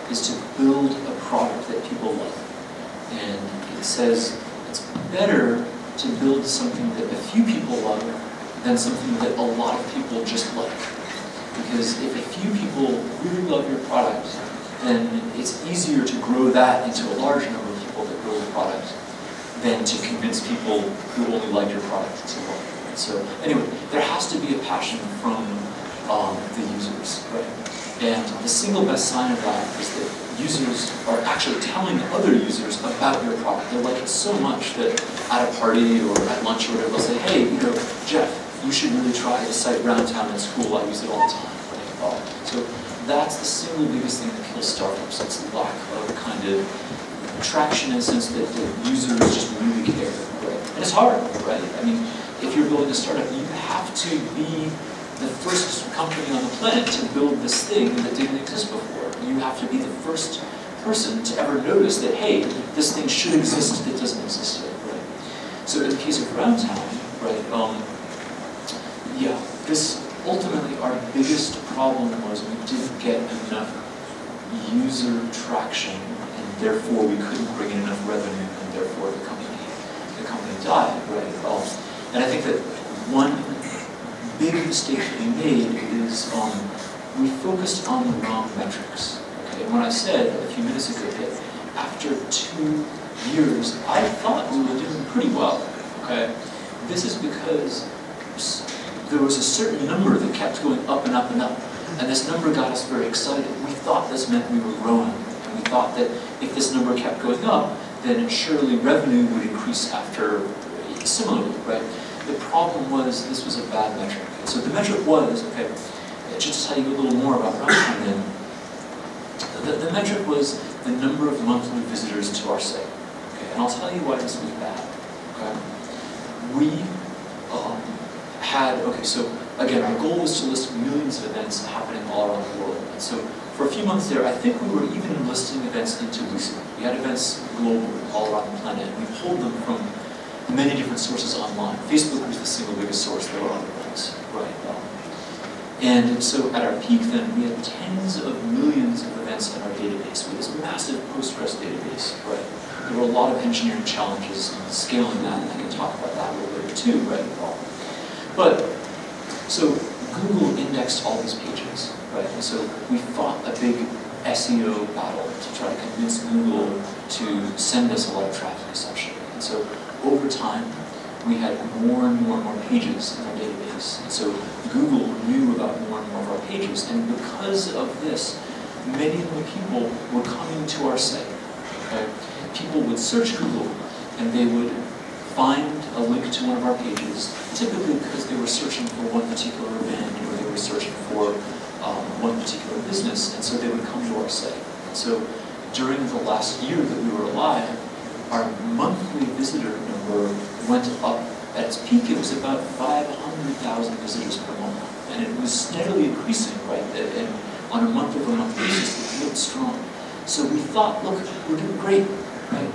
Speaker 2: is to build a product that people love. And it says it's better to build something that a few people love than something that a lot of people just like. Because if a few people really love your product, then it's easier to grow that into a large number of people that grow the product than to convince people who only like your product to love it. So anyway, there has to be a passion from the users, right? And the single best sign of that is that users are actually telling other users about your product. They like it so much that at a party or at lunch or whatever, they'll say, hey, you know, Jeff, you should really try the site Roundtown. It's cool. I use it all the time. So that's the single biggest thing that kills startups. It's the lack of kind of traction in the sense that the users just really care. Right? And it's hard, right? I mean, if you're building a startup, you have to be the first company on the planet to build this thing that didn't exist before. You have to be the first person to ever notice that, hey, this thing should exist that doesn't exist yet, right? So in the case of Roundtown, right, yeah, this ultimately our biggest problem was we didn't get enough user traction, and therefore we couldn't bring in enough revenue, and therefore the company died, right? And I think that one big mistake that we made is we focused on the wrong metrics. Okay, and when I said a few minutes ago that after 2 years, I thought we were doing pretty well. Okay, this is because there was a certain number that kept going up and up and up, and this number got us very excited. We thought this meant we were growing, and we thought that if this number kept going up, then surely revenue would increase after similarly, right? The problem was this was a bad metric. And so the metric was, okay, just to tell you a little more about Roundtown then, the metric was the number of monthly visitors to our site. Okay, and I'll tell you why this was bad. Okay, we so again, our goal was to list millions of events happening all around the world. And so for a few months there, I think we were even listing events into Lucy. We had events globally all around the planet, and we pulled them from many different sources online. Facebook was the single biggest source. There were other ones, right? And so at our peak then, we had tens of millions of events in our database. We had this massive Postgres database, right? There were a lot of engineering challenges in scaling that, and I can talk about that a little later too, right? But, so Google indexed all these pages, right? And so we fought a big SEO battle to try to convince Google to send us a lot of traffic, essentially. And so over time, we had more and more pages in our database. And so Google knew about more and more of our pages. And because of this, many more people were coming to our site. Okay? People would search Google, and they would find a link to one of our pages, typically because they were searching for one particular event, or they were searching for one particular business, and so they would come to our site. And so during the last year that we were alive, our monthly visitor number went up. At its peak, it was about 500,000 visitors per month, and it was steadily increasing, right? And on a month-over-month basis, it looked strong. So we thought, look, we're doing great, right?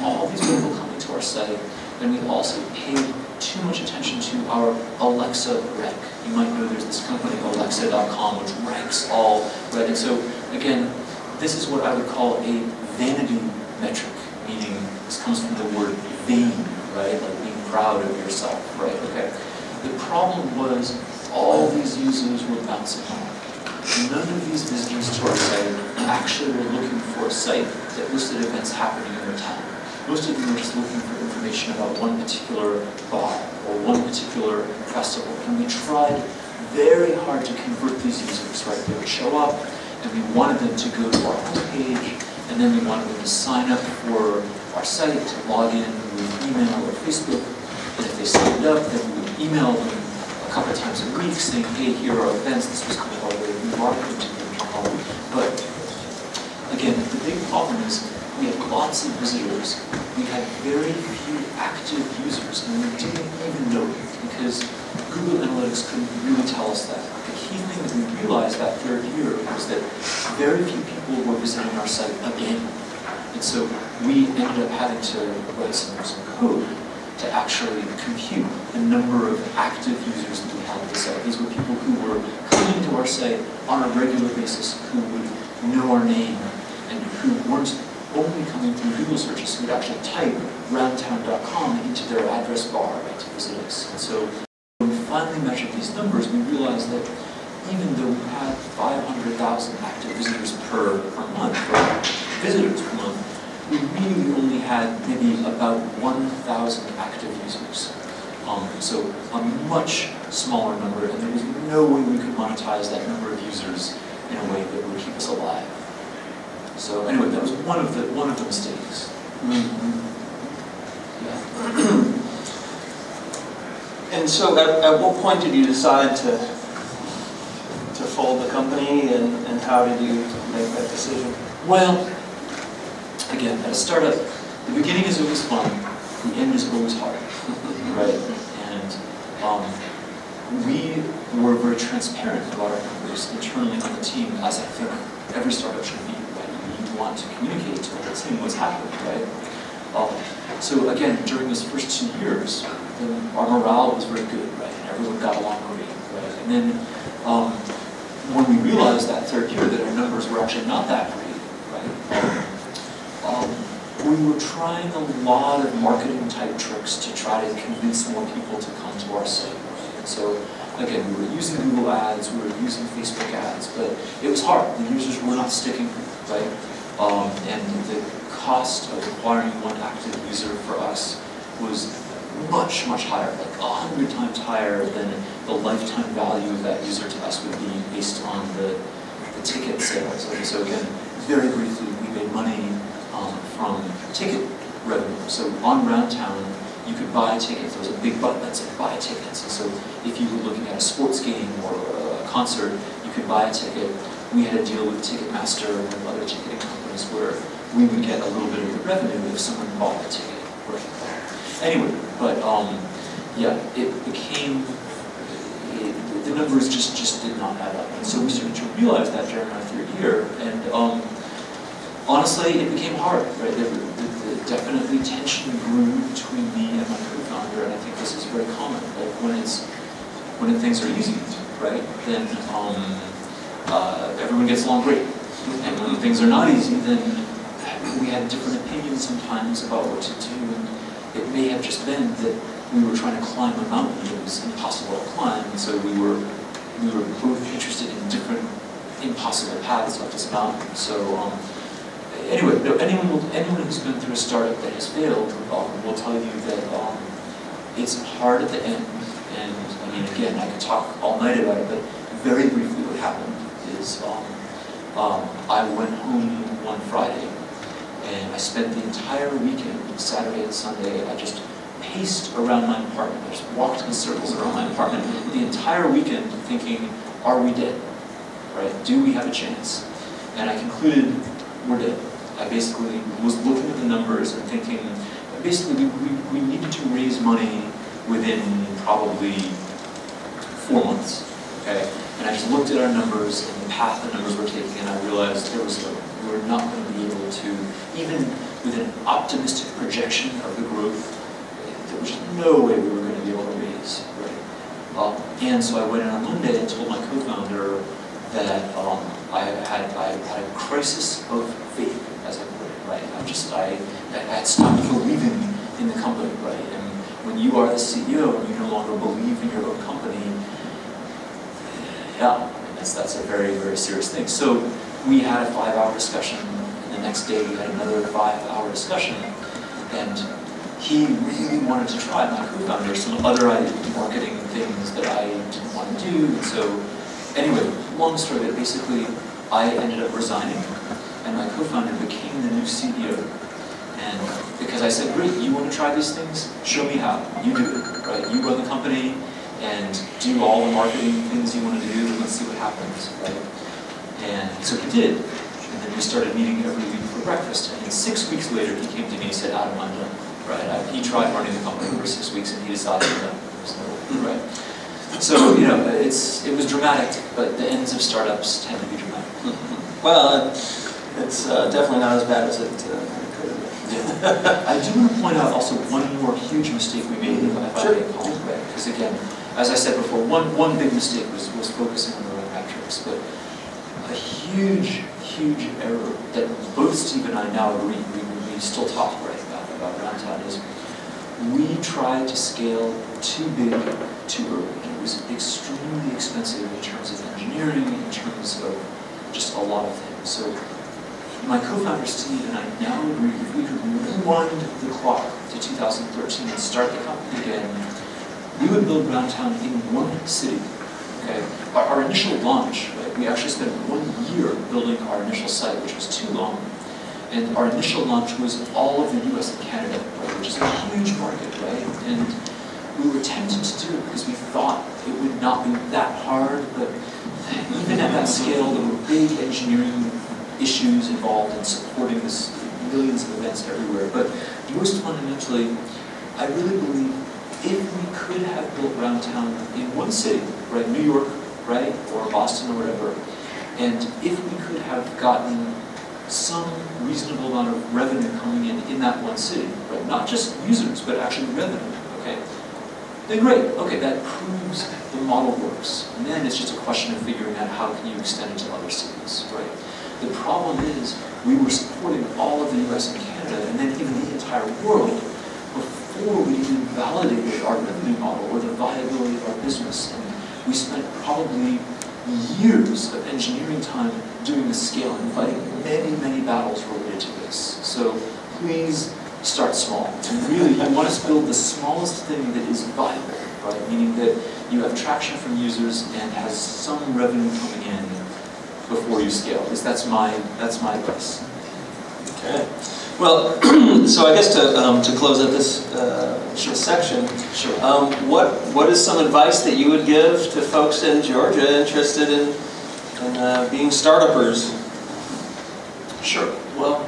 Speaker 2: All these people coming to our site, and we also paid too much attention to our Alexa rank. You might know there's this company, Alexa.com, which ranks all, right? And so, again, this is what I would call a vanity metric, meaning this comes from the word vain, right? Like being proud of yourself, right? Okay. The problem was all these users were bouncing off. None of these visitors to our site actually were looking for a site that listed events happening in their town. Most of them were just looking for information about one particular bar or one particular festival. And we tried very hard to convert these users, right? They would show up, and we wanted them to go to our homepage, and then we wanted them to sign up for our site, to log in with email or Facebook. And if they signed up, then we would email them a couple of times a week saying, hey, here are events. This was kind of our way of marketing to them. But again, the big problem is we had lots of visitors. We had very few active users, and we didn't even know it because Google Analytics couldn't really tell us that. The key thing that we realized that third year was that very few people were visiting our site again. And so we ended up having to write some code to actually compute the number of active users that we had at the site. These were people who were coming to our site on a regular basis, who would know our name, and who weren't only coming through Google searches, who would actually type roundtown.com into their address bar, right, to visit us. And so when we finally measured these numbers, we realized that even though we had 500,000 active visitors per month, we really only had maybe about 1,000 active users. So a much smaller number, and there was no way we could monetize that number of users in a way that would keep us alive. So anyway, that was one of the mistakes. Yeah.
Speaker 1: And so at what point did you decide to fold the company, and how did you make that decision?
Speaker 2: Well, again, at a startup, the beginning is always fun, the end is always hard, right? And we were very transparent about our numbers internally on the team, as I think every startup should be, right? You want to communicate to the whole team what's happening, right? So again, during those first 2 years, our morale was very good, right? And everyone got along great, right? And then when we realized that third year that our numbers were actually not that great, right? We were trying a lot of marketing type tricks to try to convince more people to come to our site, right? And so again, we were using Google ads, we were using Facebook ads, but it was hard. The users were not sticking, right? And the cost of acquiring one active user for us was much, much higher, like 100 times higher than the lifetime value of that user to us would be based on the ticket sales. Okay, so again, very briefly, we made money from ticket revenue. So on Roundtown, you could buy tickets. There was a big button that said buy tickets. And so if you were looking at a sports game or a concert, you could buy a ticket. We had a deal with Ticketmaster and other ticketing companies where we would get a little bit of the revenue if someone bought a ticket. Anyway, but yeah, it became, the numbers just did not add up. And so we started to realize that during our third year, and honestly, it became hard, right? Definitely tension grew between me and my co-founder, and I think this is very common. Like when things are easy, right, then everyone gets along great. And when things are not easy, then we had different opinions sometimes about what to do, and it may have just been that we were trying to climb a mountain that was impossible to climb, and so we were both interested in different impossible paths up this mountain. So anyway, anyone who's been through a startup that has failed will tell you that it's hard at the end. And I mean, again, I could talk all night about it, but very briefly, what happened is I went home one Friday, and I spent the entire weekend, Saturday and Sunday, I just paced around my apartment. I just walked in circles around my apartment the entire weekend thinking, are we dead? Right? Do we have a chance? And I concluded, we're dead. I basically was looking at the numbers and thinking, basically we needed to raise money within probably 4 months, okay? And I just looked at our numbers and the path the numbers were taking, and I realized we were not going to be able to, even with an optimistic projection of the growth, there was no way we were going to be able to raise, right? And so I went in on Monday and told my co-founder that I had a crisis of faith, as I put it, right? I had stopped believing in the company, right? And when you are the CEO and you no longer believe in your own company, yeah, that's a very, very serious thing. So we had a 5-hour discussion, and the next day we had another 5-hour discussion, and he really wanted to try, my co-founder, some other marketing things that I didn't want to do. And so anyway, long story, but basically I ended up resigning, and my co-founder became the new CEO. And because I said, great, you want to try these things? Show me how. You do it, right? You run the company and do all the marketing things you want to do, and let's see what happens, right? And so he did. And then we started meeting every week for breakfast. And then 6 weeks later, he came to me and said, Adam, I'm done, right? He tried running the company for 6 weeks, and he decided I'm done. Right? So, you know, it was dramatic, but the ends of startups tend to be dramatic.
Speaker 1: Well, it's definitely not as bad as it could have been.
Speaker 2: Yeah. I do want to point out also one more huge mistake we made, if I may call it, right? Because again, as I said before, one big mistake was focusing on the right metrics, but a huge error that both Steve and I now agree, we still talk right about Roundtown, is we tried to scale too big, too early. It was extremely expensive in terms of engineering, in terms of just a lot of things. So my co-founder Steve and I now agree, if we could rewind the clock to 2013 and start the company again, we would build Roundtown in one city, okay? Our initial launch, right, we actually spent 1 year building our initial site, which was too long. And our initial launch was all of the US and Canada, right, which is a huge market, right? And we were tempted to do it because we thought it would not be that hard, but even at that scale, there were big engineering issues involved in supporting this, millions of events everywhere. But most fundamentally, I really believe if we could have built Roundtown in one city, right, New York, right, or Boston or whatever, and if we could have gotten some reasonable amount of revenue coming in that one city, right, not just users, but actually revenue, okay, then great, okay, that proves the model works. And then it's just a question of figuring out how can you extend it to other cities, right? The problem is we were supporting all of the US and Canada, and then even the entire world, before we even validated our revenue model or the viability of our business. And we spent probably years of engineering time doing the scale and fighting many, many battles related to this. So please start small. And really, you want to build the smallest thing that is viable, right? Meaning that you have traction from users and has some revenue coming in before you scale. Because that's my advice.
Speaker 1: Okay. Well, so I guess to close out this section,
Speaker 2: sure.
Speaker 1: What is some advice that you would give to folks in Georgia interested in being startuppers?
Speaker 2: Sure. Well,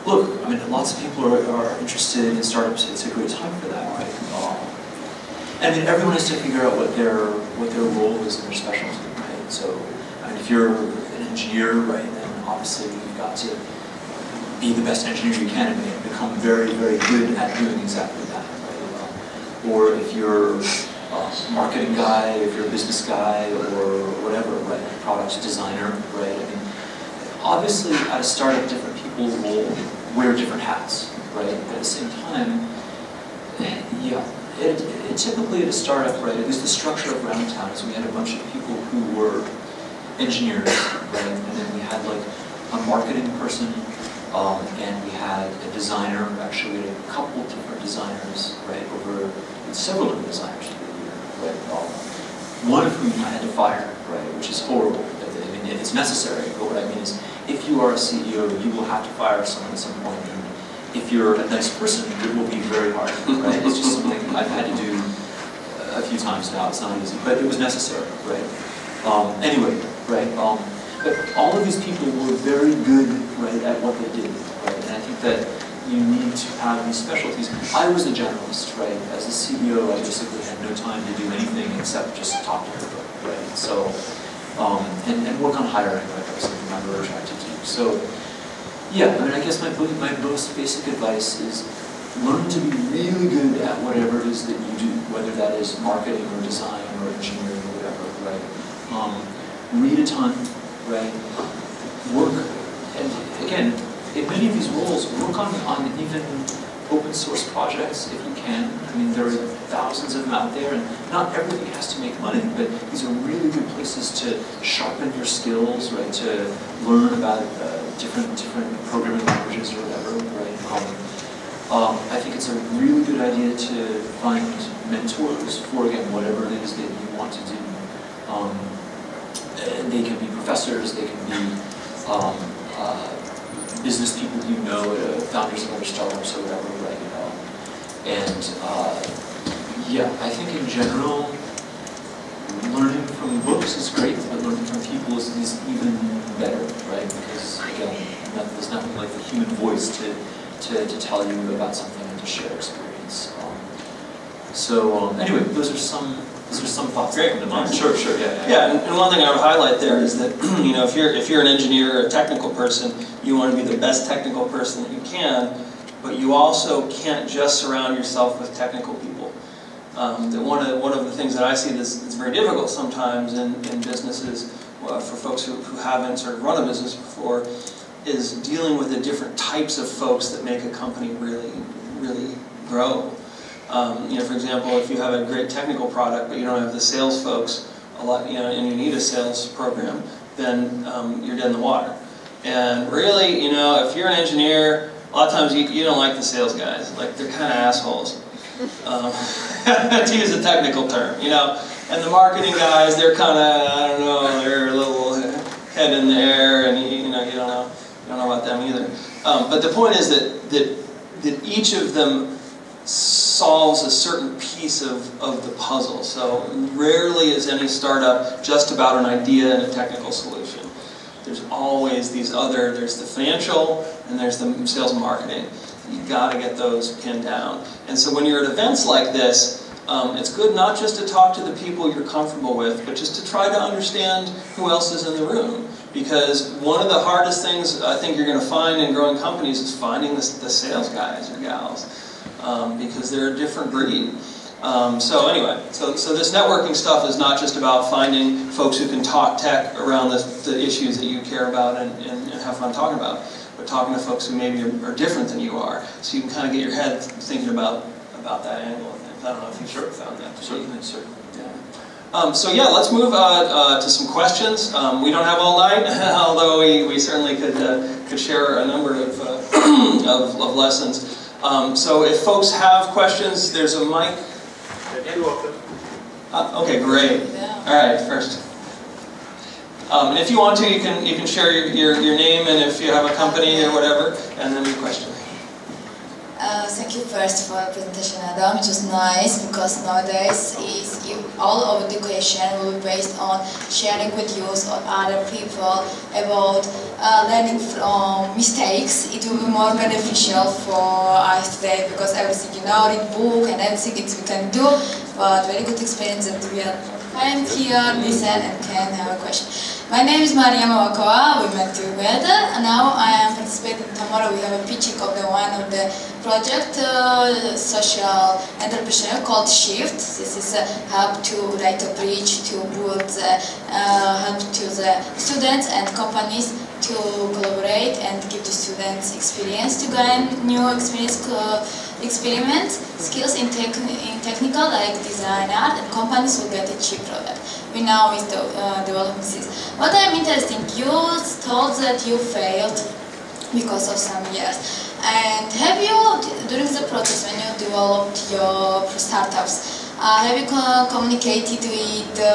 Speaker 2: look, I mean, lots of people are interested in startups. It's a great time for that, right? I mean, everyone has to figure out what their role is in their specialty, right? So, I mean, if you're an engineer, right, then obviously you've got to be the best engineer you can and become very, very good at doing exactly that, right? Or if you're a marketing guy, if you're a business guy, or whatever, right, product designer, right? I mean, obviously at a startup, different people will wear different hats, right? But at the same time, yeah, it typically at a startup, right, at least the structure of Roundtown is we had a bunch of people who were engineers, right? And then we had like a marketing person, and we had a designer. Actually, we had a couple different designers, right, over several different designers over the year, right? One of whom I had to fire, right, which is horrible. I mean, it's necessary, but what I mean is, if you are a CEO, you will have to fire someone at some point. And if you're a nice person, it will be very hard, right? It's just something I've had to do a few times now. It's not easy, but it was necessary, right? Anyway, right? But all of these people were very good, right, at what they did, right? And I think that you need to have these specialties. I was a generalist, right? As a CEO, I basically had no time to do anything except just talk to everybody, right? So, and work on hiring, right? That was something I'm very attracted to. So, yeah, I mean, I guess my most basic advice is learn to be really good at whatever it is that you do, whether that is marketing or design or engineering or whatever, right? Read a ton, right? Work, and again, in many of these roles, work on even open source projects if you can. I mean, there are thousands of them out there, and not everything has to make money, but these are really good places to sharpen your skills, right? To learn about different programming languages or whatever, right? I think it's a really good idea to find mentors for, again, whatever it is that you want to do. And they can be professors, they can be business people you know, founders of other startups or whatever, right? Yeah, I think in general, learning from books is great, but learning from people is even better, right? Because again, there's nothing like the human voice to tell you about something and to share experience. Anyway, those are some thoughts.
Speaker 1: Great.
Speaker 2: That come to mind. Sure, yeah.
Speaker 1: Yeah, and one thing I would highlight there is that you know, if you're an engineer or a technical person, you want to be the best technical person that you can, but you also can't just surround yourself with technical people. One of the things that I see that's very difficult sometimes in businesses for folks who haven't sort of run a business before is dealing with the different types of folks that make a company really grow. You know, for example, if you have a great technical product but you don't have the sales folks and you need a sales program, then you're dead in the water. And really, you know, if you're an engineer, a lot of times you don't like the sales guys. Like, they're kind of assholes. To use a technical term, you know. And the marketing guys, they're kind of, I don't know, they're a little head in the air, and you don't know about them either. But the point is that each of them solves a certain piece of the puzzle. So rarely is any startup just about an idea and a technical solution. There's always these other, there's the financial and there's the sales and marketing. You've got to get those pinned down. And so when you're at events like this, it's good not just to talk to the people you're comfortable with, but just to try to understand who else is in the room. Because one of the hardest things I think you're going to find in growing companies is finding the sales guys or gals. Because they're a different breed. So anyway, so this networking stuff is not just about finding folks who can talk tech around the issues that you care about and have fun talking about, but talking to folks who maybe are different than you are, so you can kind of get your head thinking about that angle of things. I don't know if you found that.
Speaker 2: Certainly.
Speaker 1: Yeah. So yeah, let's move to some questions. We don't have all night, although we certainly could share a number of lessons. So if folks have questions, there's a mic. Okay, great.
Speaker 3: Yeah.
Speaker 1: All right, first. And if you want to, you can share your name and if you have a company or whatever, and then your question.
Speaker 3: Thank you first for the presentation, Adam. It was nice because nowadays all of education will be based on sharing with youth or other people about learning from mistakes. It will be more beneficial for us today because everything read book and everything we can do, but very good experience that we are here, listen and can have a question. My name is Maria Mawakawa, we met together, and now I am participating tomorrow. We have a pitching of one of the project, social entrepreneur called Shift. This is a help to write a bridge to build help to the students and companies to collaborate and give the students experience to gain new experiment skills in technical like design art, and companies will get a cheap product. We now is developing this. What I'm interested in, you told that you failed because of some years. And have you, during the process when you developed your startups, have you communicated with the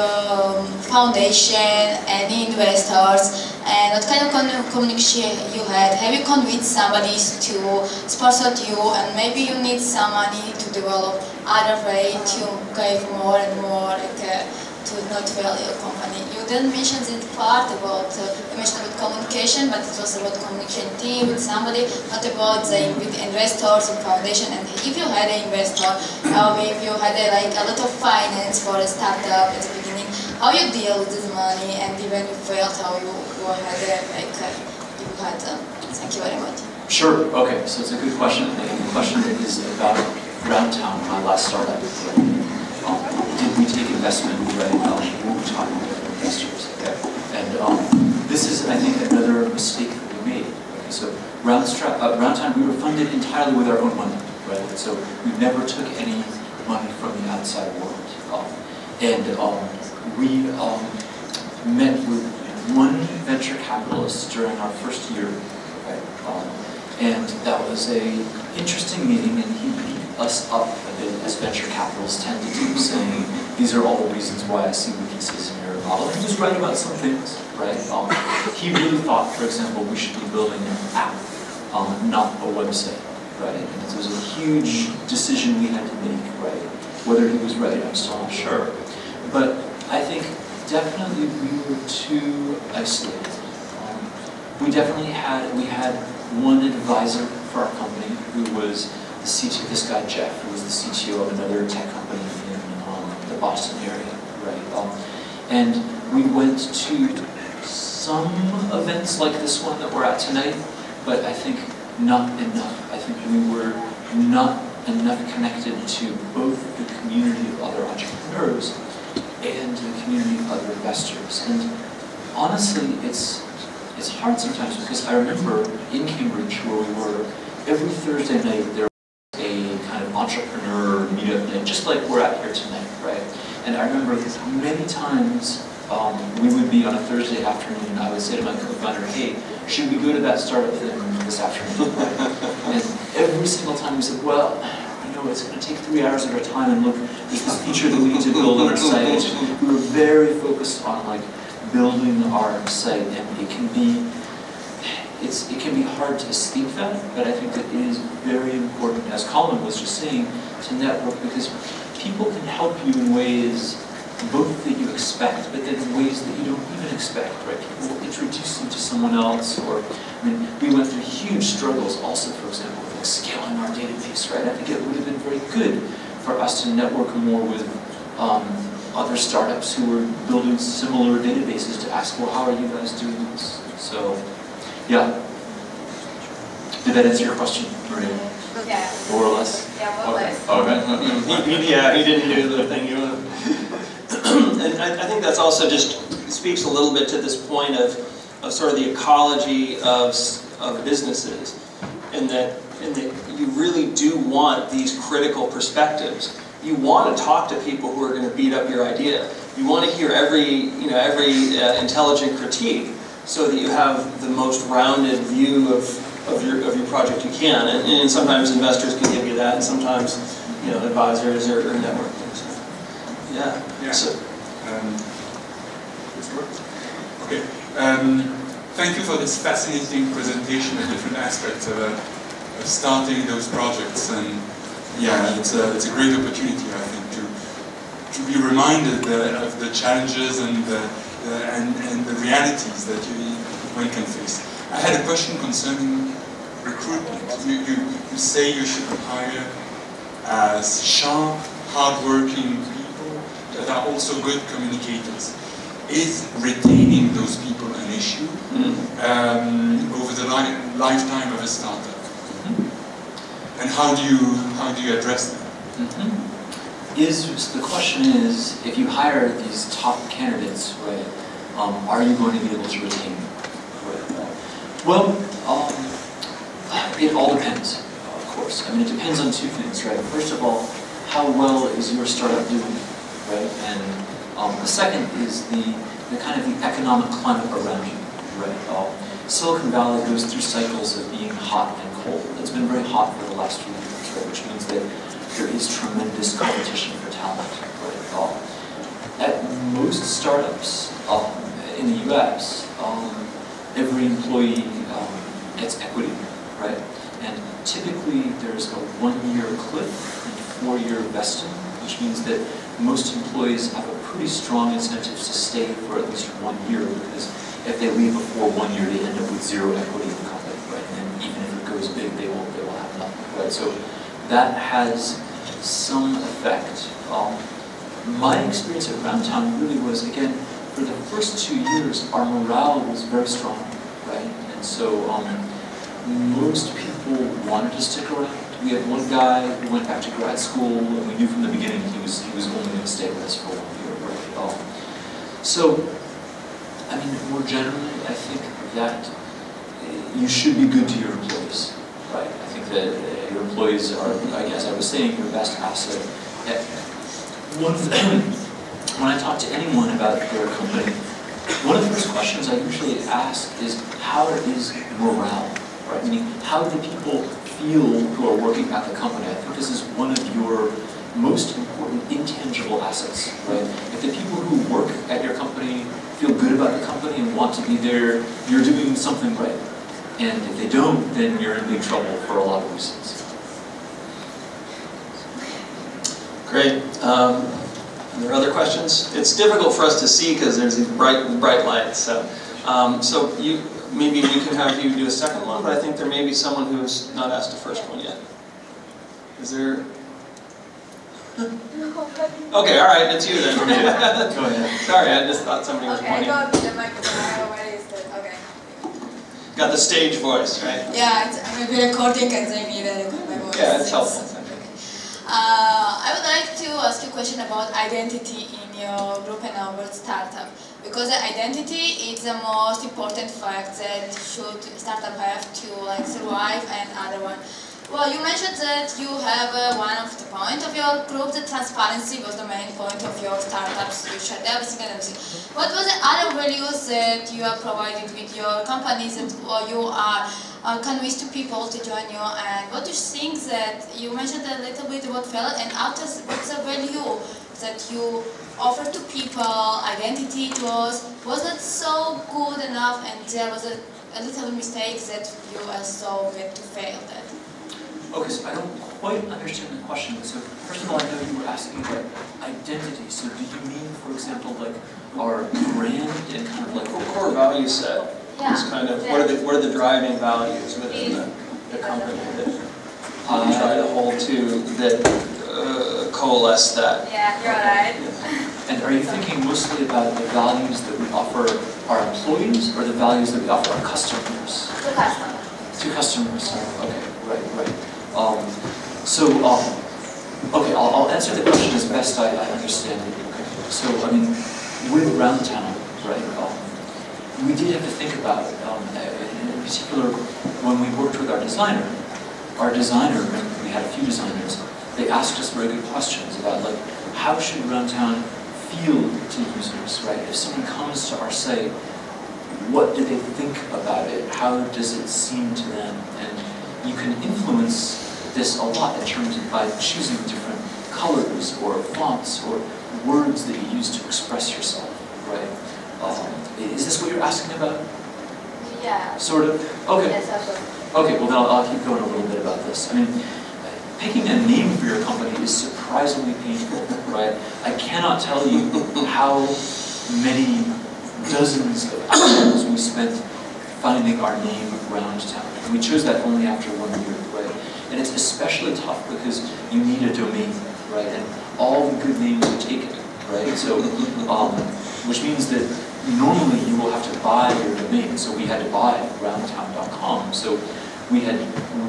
Speaker 3: foundation, any investors, and what kind of communication you had? Have you convinced somebody to sponsor you, and maybe you need some money to develop other way to give more and more to not fail your company? You didn't mention this part about you mentioned about communication, but it was about communication team with somebody, not about the with investors or foundation. And if you had an investor, if you had a lot of finance for a startup at the beginning, how you deal with this money, and even if you failed, how you had thank you very much.
Speaker 2: Sure. Okay. So it's a good question. The question is about Roundtown, my last startup. Did we take investment? Right? We were talking about investors. Okay. And this is, I think, another mistake that we made. Okay. So Roundtown, we were funded entirely with our own money. Right. So we never took any money from the outside world. We met with one venture capitalist during our first year. Okay. And that was an interesting meeting, and he beat us up a bit, as venture capitalists tend to do, saying, these are all the reasons why I see weaknesses in your model. He was right about some things, right? He really thought, for example, we should be building an app, not a website, right? And it was a huge decision we had to make, right? Whether he was right, I'm still not sure. But I think definitely we were too isolated. We had one advisor for our company who was the CTO, this guy Jeff, who was the CTO of another tech company in the Boston area, right? And we went to some events like this one that we're at tonight, but I think not enough. I think we were not enough connected to both the community of other entrepreneurs and the community of other investors. And honestly, it's hard sometimes because I remember in Cambridge where we were, every Thursday night there was a kind of entrepreneur meetup night, just like we're at here tonight, right? And I remember many times we would be on a Thursday afternoon, I would say to my co-founder, hey, should we go to that startup thing this afternoon? And every single time we said, well, you know, it's going to take 3 hours of our time, and look, there's this feature that we need to build on our site. We were very focused on like building our site, and it can be hard to escape that, but I think that it is very important, as Colin was just saying, to network, because people can help you in ways both that you expect, but then in ways that you don't even expect, right? People will introduce you to someone else, or, I mean, we went through huge struggles also, for example, with like scaling our database, right? I think it would have been very good for us to network more with other startups who were building similar databases to ask, well, how are you guys doing this? So, yeah. Did that answer your question, Maria?
Speaker 3: Yeah.
Speaker 2: More or less?
Speaker 3: Yeah, more or less.
Speaker 2: Okay.
Speaker 1: Yeah, he didn't do the thing you wanted. And I think that's also just speaks a little bit to this point of sort of the ecology of businesses, in that you really do want these critical perspectives. You want to talk to people who are going to beat up your idea. You want to hear every intelligent critique, so that you have the most rounded view of your project you can. And sometimes investors can give you that, and sometimes advisors or networking. So, yeah. So,
Speaker 4: okay. Thank you for this fascinating presentation of different aspects of starting those projects. And yeah, it's a great opportunity, I think, to be reminded of the challenges and the realities that one can face. I had a question concerning recruitment. You say you should hire sharp, hard-working people that are also good communicators. Is retaining those people an issue over the lifetime of a startup? And how do you address that?
Speaker 2: The question is, if you hire these top candidates, right, are you going to be able to retain them? Right? Well, it all depends, of course. I mean, it depends on two things, right? First of all, how well is your startup doing, right? And the second is the kind of the economic climate around you, right? Silicon Valley goes through cycles of being hot and cold. It's been very hot for the last few years, right? Which means that there is tremendous competition for talent, right? At most startups in the US, every employee gets equity, right? And typically there's a 1-year cliff and 4-year vesting, which means that most employees have a pretty strong incentive to stay for at least 1 year, because if they leave before 1 year, they end up with zero equity in the company, right? And even if it goes big, they will have nothing, right? So that has some effect. My experience at Roundtown really was, again, for the first 2 years, our morale was very strong, right? And so most people wanted to stick around. We had one guy who went back to grad school, and we knew from the beginning he was only going to stay with us for 1 year, right? So, I mean, more generally, I think that you should be good to your employees, right? I think that your employees are, as I was saying, your best asset. One of them, when I talk to anyone about their company, one of the first questions I usually ask is, how is morale, right? I mean, how do people feel who are working at the company? I think this is one of your most important intangible assets, right? If the people who work at your company feel good about the company and want to be there, you're doing something right. And if they don't, then you're in big trouble for a lot of reasons.
Speaker 1: Great. Are there other questions? It's difficult for us to see because there's these bright lights. So, maybe we can have you do a second one, but I think there may be someone who's not asked the first one yet. Is there? Okay, all right, it's you then. Go ahead. Sorry, I just thought somebody was pointing.
Speaker 3: Okay, I got the microphone. Where is it? Okay.
Speaker 1: Got the stage voice, right?
Speaker 3: Yeah, maybe recording and they need my voice.
Speaker 1: Yeah, it's helpful.
Speaker 3: I would like to ask you a question about identity in your group and our startup. Because identity is the most important fact that should startup have to survive, and other one. Well, you mentioned that you have one of the point of your group, that transparency was the main point of your startups. You shared everything and everything. What was the other values that you are provided with your companies that you are convince to people to join you? And what do you think that you mentioned a little bit about failure, and what's the value that you offer to people, identity to us? Was it so good enough, and there was a little mistake that you also get to fail that?
Speaker 2: Okay, so I don't quite understand the question. So first of all, I know you were asking about identity. So do you mean, for example, like our brand and kind of like
Speaker 1: core value set?
Speaker 3: Yeah.
Speaker 1: Is kind of what are the driving values within the company that we try to hold to that coalesce that?
Speaker 3: Yeah, you're right.
Speaker 2: And are you thinking mostly about the values that we offer our employees or the values that we offer our customers?
Speaker 3: To customers.
Speaker 2: To customers. Okay, right. Okay, I'll answer the question as best I understand it. Okay. So, I mean, with Roundtown, right, we did have to think about, in particular, when we worked with our designer, we had a few designers, they asked us very good questions about, like, how should Roundtown feel to users, right? If someone comes to our site, what do they think about it? How does it seem to them? And you can influence this a lot in terms of by choosing different colors or fonts or words that you use to express yourself, right? Is this what you're asking about?
Speaker 3: Yeah.
Speaker 2: Sort of? Okay.
Speaker 3: Yes, absolutely.
Speaker 2: Okay, well then I'll keep going a little bit about this. I mean, picking a name for your company is surprisingly painful, right? I cannot tell you how many dozens of hours we spent finding our name around town. And we chose that only after 1 year, right? And it's especially tough because you need a domain, right? And all the good names are taken, right? So, which means that normally you will have to buy your domain. So we had to buy roundtown.com. So we had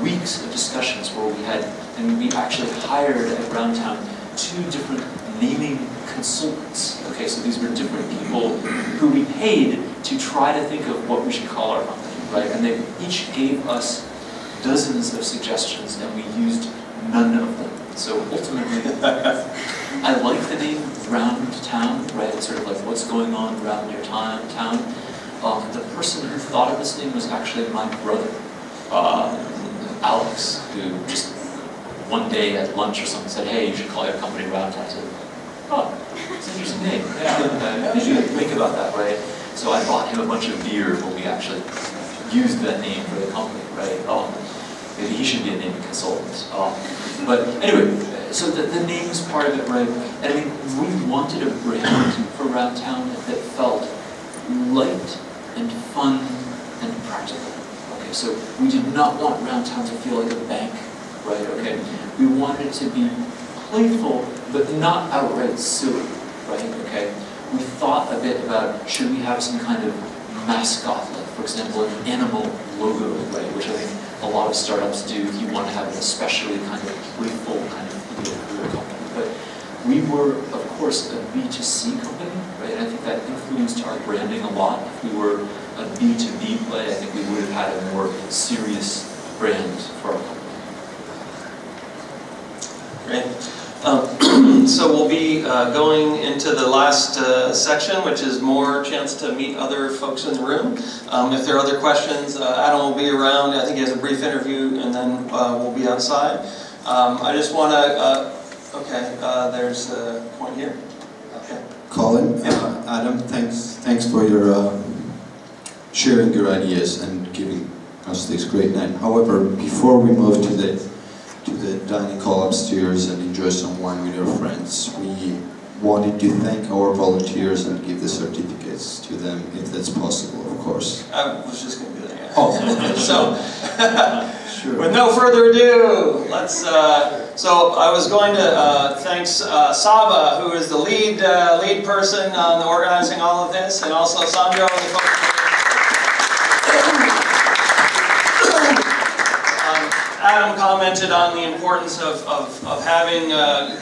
Speaker 2: weeks of discussions where we actually hired at Roundtown 2 different naming consultants. Okay, so these were different people who we paid to try to think of what we should call our company, right? And they each gave us dozens of suggestions, and we used none of them. So ultimately, I like the name Roundtown, right? It's sort of like what's going on around your town. The person who thought of this name was actually my brother, Alex, who just one day at lunch or something said, "Hey, you should call your company Roundtown." I said, "Oh, it's an interesting name. Yeah, you should think about that, right?" So I bought him a bunch of beer when we actually used that name for the company, right? Maybe he should be a naming consultant. But anyway, so the name's part of it, right? And I mean, we wanted a brand for Roundtown that felt light and fun and practical. Okay, so we did not want Roundtown to feel like a bank, right? Okay, we wanted it to be playful, but not outright silly, right? Okay, we thought a bit about should we have some kind of mascot, like for example, an animal logo, right? Which I think a lot of startups do if you want to have an especially kind of playful kind of feel for your company. But we were, of course, a B2C company, right? And I think that influenced our branding a lot. If we were a B2B play, I think we would have had a more serious brand for our company.
Speaker 1: Great. So we'll be going into the last section, which is more chance to meet other folks in the room. If there are other questions, Adam will be around. I think he has a brief interview, and then we'll be outside. I just want to, there's a point here. Okay.
Speaker 5: Colin, Adam, thanks for your sharing your ideas and giving us this great night. However, before we move to the dining hall upstairs and enjoy some wine with your friends, we wanted to thank our volunteers and give the certificates to them, if that's possible, of course.
Speaker 1: I was just going to do that. Yeah.
Speaker 5: Oh,
Speaker 1: so,
Speaker 5: sure.
Speaker 1: With no further ado, let's. So I was going to thank Saba, who is the lead person on organizing all of this, and also Sandro and the folks. Adam commented on the importance of having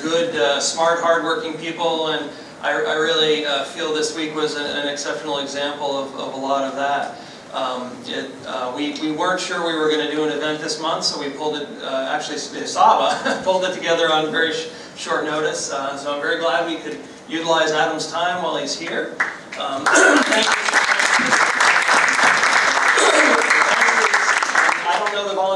Speaker 1: good, smart, hardworking people, and I really feel this week was an exceptional example of a lot of that. We weren't sure we were going to do an event this month, so we pulled it, actually Saba pulled it together on very short notice, so I'm very glad we could utilize Adam's time while he's here. Thank you.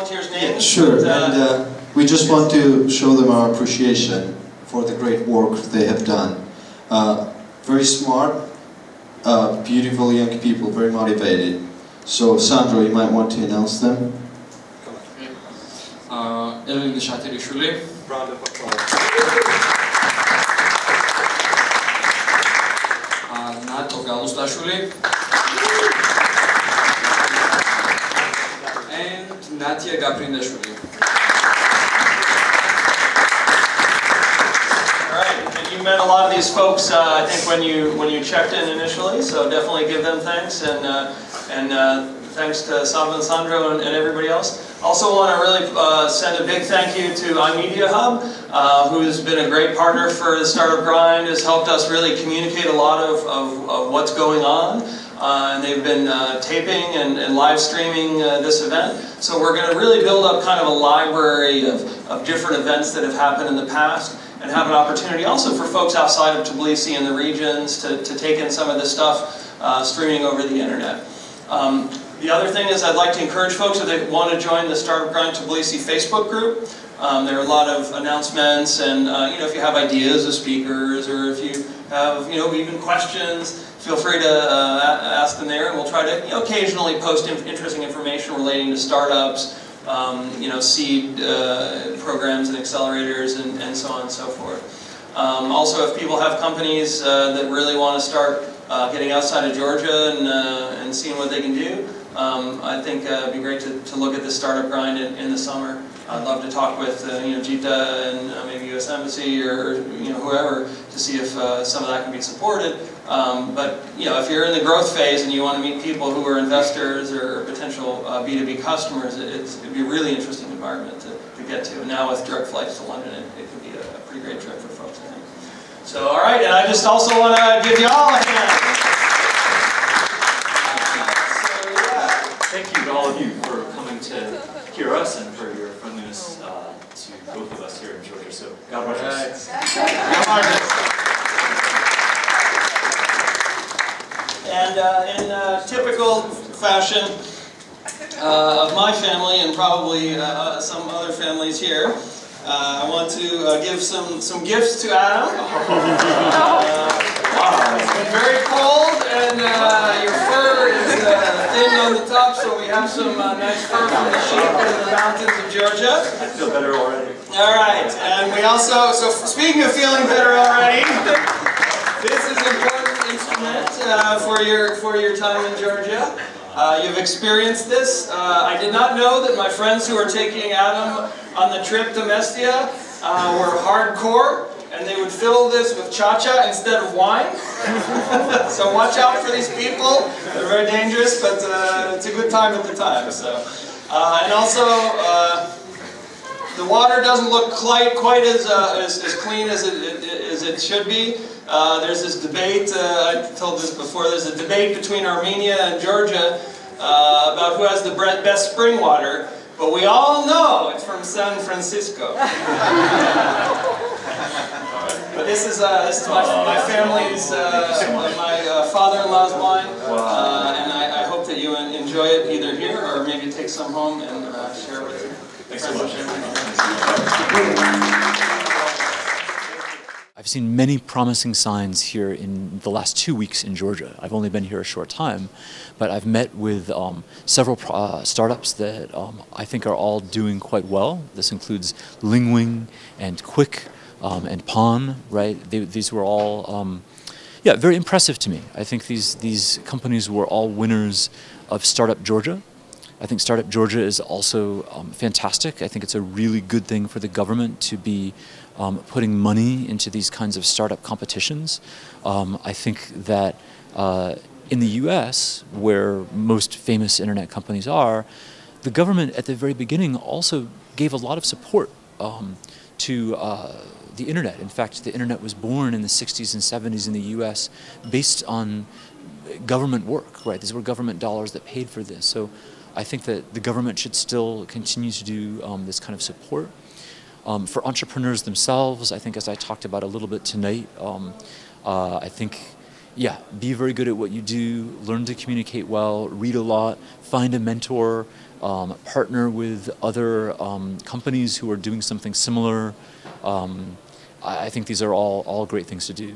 Speaker 1: volunteers' names.
Speaker 5: Sure, and we just want to show them our appreciation for the great work they have done. Very smart, beautiful young people, very motivated. So, Sandro, you might want to announce them.
Speaker 6: Round of applause.
Speaker 7: And Natia Gaprindashvili.
Speaker 1: And you met a lot of these folks, I think, when you checked in initially. So definitely give them thanks, and thanks to Saba and Sandro and everybody else. Also want to really send a big thank you to iMedia Hub, who's been a great partner for the Startup Grind, has helped us really communicate a lot of what's going on. And they've been taping and live streaming this event. So we're going to really build up kind of a library of different events that have happened in the past, and have an opportunity also for folks outside of Tbilisi and the regions to take in some of this stuff streaming over the internet. The other thing is I'd like to encourage folks if they want to join the Startup Grind Tbilisi Facebook group. There are a lot of announcements, and if you have ideas of speakers, or if you have even questions, feel free to ask them there, and we'll try to occasionally post interesting information relating to startups, seed programs and accelerators, and so on and so forth. Also, if people have companies that really want to start getting outside of Georgia and seeing what they can do, I think it'd be great to look at the Startup Grind in the summer. I'd love to talk with Jita and maybe U.S. Embassy or whoever to see if some of that can be supported. But if you're in the growth phase and you want to meet people who are investors or potential B2B customers, it'd be a really interesting environment to get to. And now with direct flights to London, it could be a pretty great trip for folks, I think. So, all right, and I just also want to give you all a hand.
Speaker 2: Thank you to all of you for coming to hear us and for your friendliness to both of us here in Georgia. So, God bless us.
Speaker 1: And in typical fashion of my family and probably some other families here, I want to give some gifts to Adam. It's been very cold, and your fur is thin on the top, so we have some nice fur from the sheep in the mountains of Georgia.
Speaker 2: I feel better already.
Speaker 1: All right, and we also, so speaking of feeling better already, this is an important instrument for your time in Georgia. You've experienced this. I did not know that my friends who are taking Adam on the trip to Mestia were hardcore, and they would fill this with cha-cha instead of wine. So watch out for these people. They're very dangerous, but it's a good time at the time. So, and also, the water doesn't look quite as clean as it should be. There's this debate, I told this before, there's a debate between Armenia and Georgia about who has the best spring water, but we all know it's from San Francisco. But this is my family's, my father-in-law's wine, and I hope that you enjoy it either here or maybe take some home and share with you.
Speaker 2: Thanks so much. I've seen many promising signs here in the last 2 weeks in Georgia. I've only been here a short time, but I've met with several startups that I think are all doing quite well. This includes Lingwing and Quick and Pawn, right? These were all, very impressive to me. I think these companies were all winners of Startup Georgia. I think Startup Georgia is also fantastic. I think it's a really good thing for the government to be putting money into these kinds of startup competitions. I think that in the US, where most famous internet companies are, the government at the very beginning also gave a lot of support to the internet. In fact, the internet was born in the 60s and 70s in the US based on government work, right? These were government dollars that paid for this. So I think that the government should still continue to do this kind of support. For entrepreneurs themselves, I think as I talked about a little bit tonight, I think
Speaker 6: yeah, be very good at what you do, learn to communicate well, read a lot, find a mentor, partner with other companies who are doing something similar. I think these are all great things to do.